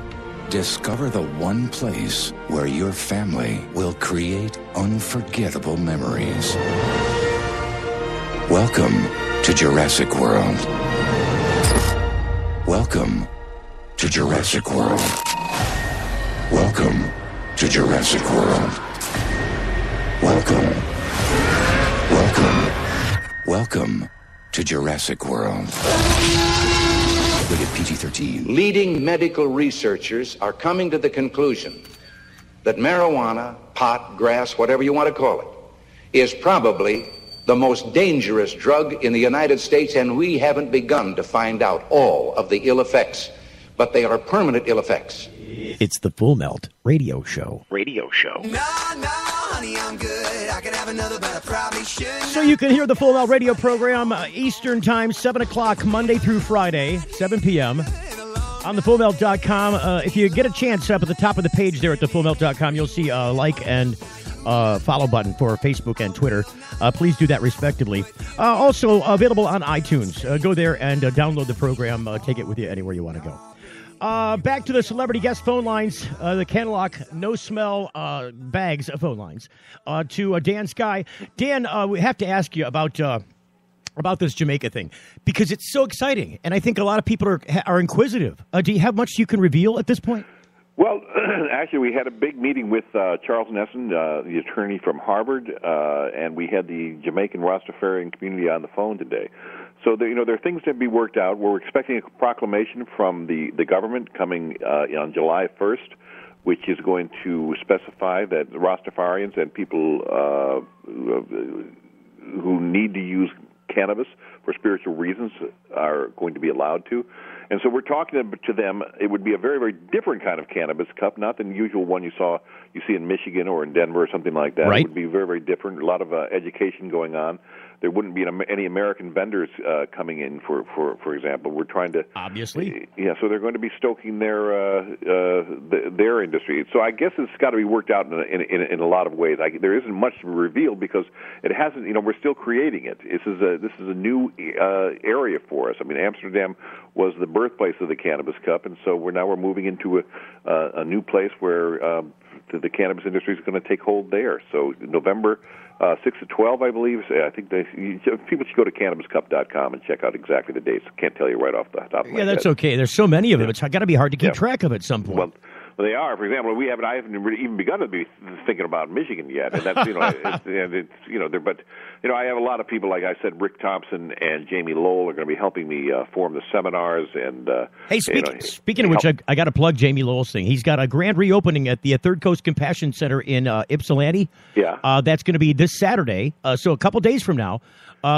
discover the one place where your family will create unforgettable memories. Welcome to Jurassic World. Welcome to Jurassic World. Welcome to Jurassic World. Welcome to Jurassic World. Rated PG-13. Leading medical researchers are coming to the conclusion that marijuana, pot, grass, whatever you want to call it, is probably the most dangerous drug in the United States, and we haven't begun to find out all of the ill effects, but they are permanent ill effects. It's the Full Melt Radio Show. Honey, I'm good. I could have another, but I probably shouldn't. So you can hear the Full Melt Radio program Eastern Time, 7 o'clock, Monday through Friday, 7 p.m. on thefullmelt.com. If you get a chance, up at the top of the page there at thefullmelt.com, you'll see a like and follow button for Facebook and Twitter. Please do that respectively. Also available on iTunes. Go there and download the program. Take it with you anywhere you want to go. Back to the celebrity guest phone lines, the Cannalock No Smell bags phone lines, to Dan Skye. Dan, we have to ask you about this Jamaica thing, because it's so exciting, and I think a lot of people are inquisitive. Do you have much you can reveal at this point? Well, actually, we had a big meeting with Charles Nesson, the attorney from Harvard, and we had the Jamaican Rastafarian community on the phone today. So there are things to be worked out. We're expecting a proclamation from the government coming on July 1st, which is going to specify that Rastafarians and people who need to use cannabis for spiritual reasons are going to be allowed to. And so we're talking to them. It would be a very, very different kind of cannabis cup, not the usual one you see in Michigan or in Denver or something like that. Right. It would be very, very different. A lot of education going on. There wouldn't be any American vendors coming in, for example. We're trying to obviously, so they're going to be stoking their industry. So I guess it's got to be worked out in a lot of ways. There isn't much to reveal because it hasn't. We're still creating it. This is a new area for us. I mean, Amsterdam was the birthplace of the Cannabis Cup, and so we're moving into a new place where the cannabis industry is going to take hold there. So November 6 to 12, I believe. I think people should go to cannabiscup.com and check out exactly the dates. I can't tell you right off the top of my head. Yeah, that's okay. There's so many of them. It's got to be hard to keep track of at some point. Well, they are. For example, I haven't really even begun to be thinking about Michigan yet, and that's but I have a lot of people, like I said, Rick Thompson and Jamie Lowell are going to be helping me form the seminars. And hey, speaking of which, I got to plug Jamie Lowell's thing. He's got a grand reopening at the Third Coast Compassion Center in Ypsilanti. Yeah, that's going to be this Saturday. So a couple days from now.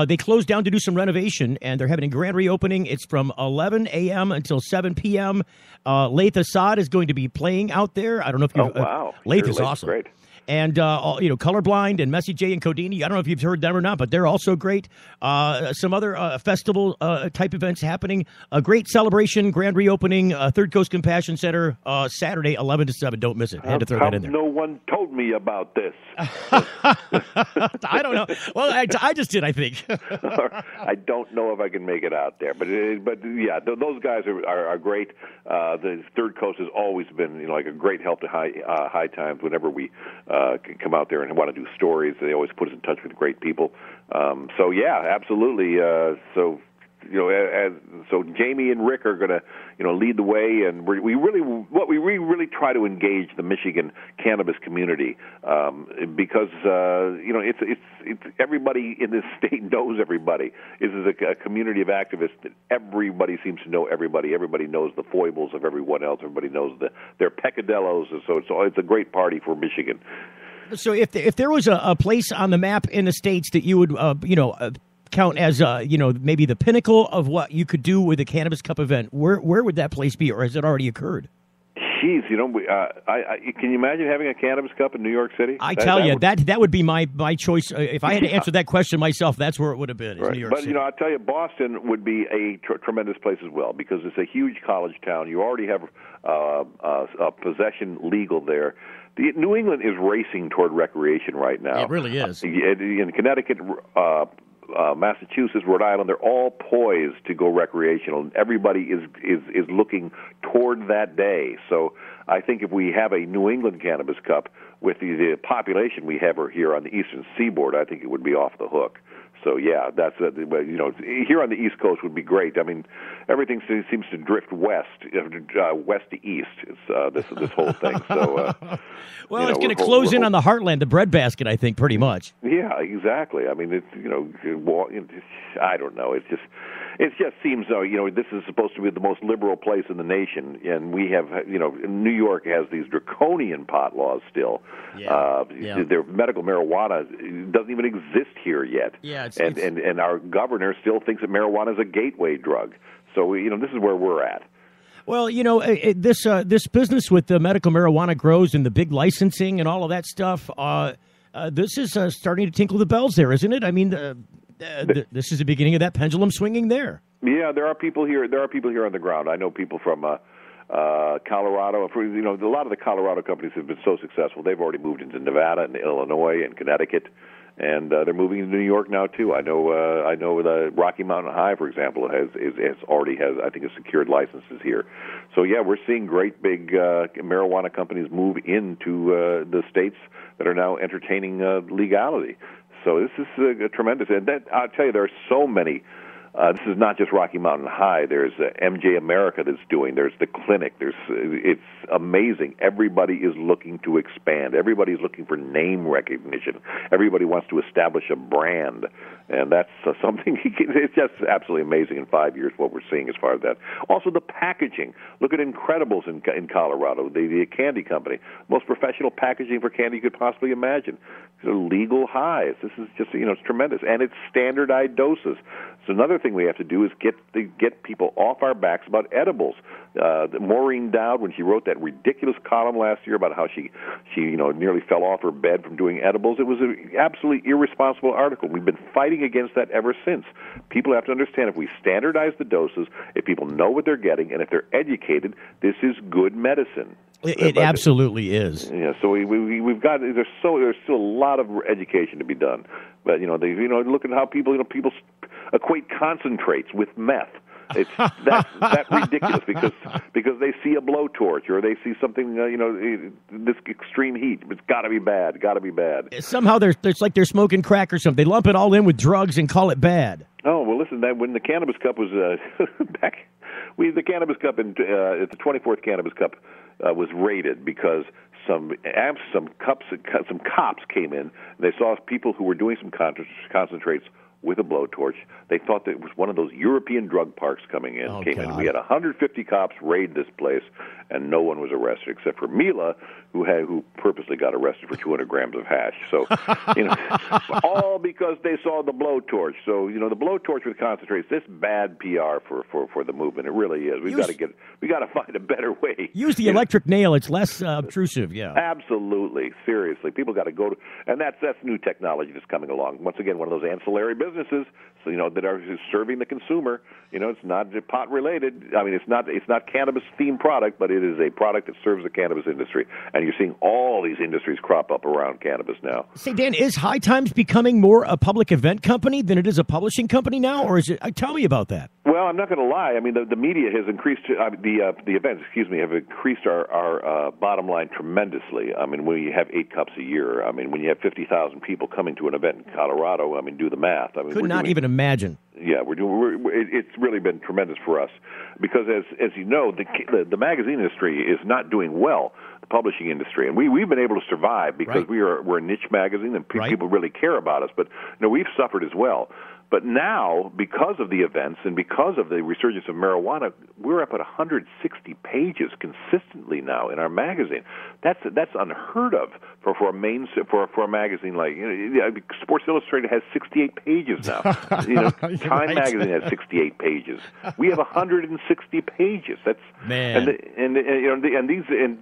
They closed down to do some renovation, and they're having a grand reopening. It's from 11 a.m. until 7 p.m. Laith Assad is going to be playing out there. I don't know if you. wow, Laith is awesome. Great. and Colorblind and Messy J and Codini. I don't know if you've heard them or not, but they're also great. Some other festival type events happening. A great celebration, grand reopening, Third Coast Compassion Center, Saturday, 11 to 7. Don't miss it. I had to throw that in there. No one told me about this. I don't know. Well, I just did, I think. I don't know if I can make it out there, but yeah, those guys are great. The Third Coast has always been like a great help to high times. Whenever we come out there and want to do stories, they always put us in touch with great people. So yeah, absolutely. So Jamie and Rick are going to lead the way, and we really try to engage the Michigan cannabis community because it's everybody in this state knows everybody. This is a community of activists that everybody seems to know everybody. Everybody knows the foibles of everyone else. Everybody knows their peccadillos, and so it's a great party for Michigan. So if there was a place on the map in the States that you would count as maybe the pinnacle of what you could do with a Cannabis Cup event, where would that place be, or has it already occurred? Jeez, can you imagine having a Cannabis Cup in New York City? That would be my choice. If I had to answer that question myself, that's where it would have been, right. New York City. But I'll tell you, Boston would be a tremendous place as well because it's a huge college town. You already have a possession legal there. New England is racing toward recreation right now. It really is. In Connecticut, Massachusetts, Rhode Island, they're all poised to go recreational, and everybody is looking toward that day. So I think if we have a New England Cannabis Cup with the population we have here on the Eastern Seaboard, I think it would be off the hook. So yeah, that's here on the East Coast would be great. I mean, everything seems to drift west to east. It's this whole thing. So well, it's going to close in on the heartland, the breadbasket, I think, pretty much. Yeah, exactly. I mean, I don't know. It just seems this is supposed to be the most liberal place in the nation, and we have New York has these draconian pot laws still. Yeah. Their medical marijuana doesn't even exist here yet. Yeah, and our governor still thinks that marijuana is a gateway drug. So this is where we're at. Well, this business with the medical marijuana grows and the big licensing and all of that stuff. This is starting to tinkle the bells there, isn't it? I mean, this is the beginning of that pendulum swinging there. Yeah, there are people here. There are people here on the ground. I know people from Colorado. A lot of the Colorado companies have been so successful. They've already moved into Nevada and Illinois and Connecticut, and they're moving into New York now too. I know the Rocky Mountain High, for example, already has I think secured licenses here. So yeah, we're seeing great big marijuana companies move into the states that are now entertaining legality. So this is tremendous, and I'll tell you, there are so many. This is not just Rocky Mountain High. There's MJ America that's doing. There's the clinic. It's amazing. Everybody is looking to expand. Everybody's looking for name recognition. Everybody wants to establish a brand, and that's something. It's just absolutely amazing in 5 years what we're seeing as far as that. Also, the packaging. Look at Incredibles in Colorado, the candy company. Most professional packaging for candy you could possibly imagine. These are legal highs. This is just it's tremendous, and it's standardized doses. So another thing we have to do is get people off our backs about edibles. Maureen Dowd, when she wrote that ridiculous column last year about how she nearly fell off her bed from doing edibles, it was an absolutely irresponsible article. We've been fighting against that ever since. People have to understand if we standardize the doses, if people know what they're getting, and if they're educated, this is good medicine. It absolutely is. Yeah, so we've got there's still a lot of education to be done, but look at how people equate concentrates with meth. It's that ridiculous because they see a blowtorch or they see something this extreme heat. It's got to be bad. Got to be bad. Somehow it's like they're smoking crack or something. They lump it all in with drugs and call it bad. Oh well, listen. When the Cannabis Cup was back, the Cannabis Cup the 24th Cannabis Cup was raided because some cops came in. And they saw people who were doing some concentrates with a blowtorch. They thought that it was one of those European drug parks coming in. In. We had 150 cops raid this place, and no one was arrested except for Mila, who purposely got arrested for 200 grams of hash. So, all because they saw the blowtorch. So, the blowtorch with concentrates. This bad PR for the movement. It really is. We got to find a better way. Use the electric nail. It's less obtrusive. Yeah. Absolutely. Seriously, people got to go to, and that's new technology that's coming along. Once again, one of those ancillary businesses, that are serving the consumer. It's not pot related. I mean, it's not cannabis themed product, but it is a product that serves the cannabis industry. And you're seeing all these industries crop up around cannabis now. Say, Dan, is High Times becoming more a public event company than it is a publishing company now, or is it? Tell me about that. Well, I'm not going to lie. I mean, the media has increased the events. Have increased our bottom line tremendously. I mean, when you have 8 cups a year, I mean, when you have 50,000 people coming to an event in Colorado, I mean, do the math. I mean, could not even imagine. Yeah, it's really been tremendous for us because, as you know, the magazine industry is not doing well. The publishing industry, and we've been able to survive because we're a niche magazine and people really care about us. But we've suffered as well. But now, because of the events and because of the resurgence of marijuana, we're up at 160 pages consistently now in our magazine. That's unheard of for a magazine like Sports Illustrated has 68 pages now. Time magazine has 68 pages. We have 160 pages. That's man. And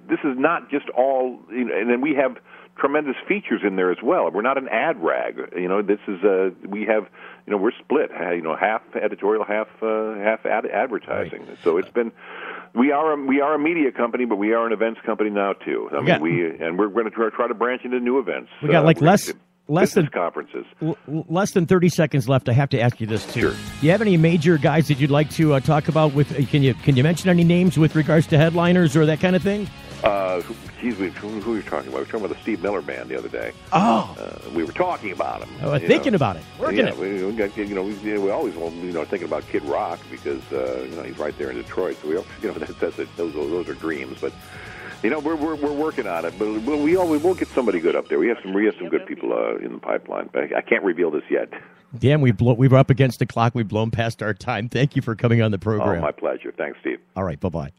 this is not just all. And then we have tremendous features in there as well. We're not an ad rag. This is we have. We're split. Half editorial, half advertising. Right. So it's been. We are a media company, but we are an events company now too. I mean, we're going to try to branch into new events. We got less than conferences. Less than 30 seconds left. I have to ask you this too. Sure. Do you have any major guys that you'd like to talk about? Can you mention any names with regards to headliners or that kind of thing? Who were you talking about? We were talking about the Steve Miller Band the other day. Oh, we were talking about him. Thinking about it, working it. We always thinking about Kid Rock because he's right there in Detroit. So those are dreams, but. We're working on it, but we'll get somebody good up there. We have some good people in the pipeline. But I can't reveal this yet. Dan, we're up against the clock. We've blown past our time. Thank you for coming on the program. Oh, my pleasure. Thanks, Steve. All right, bye-bye.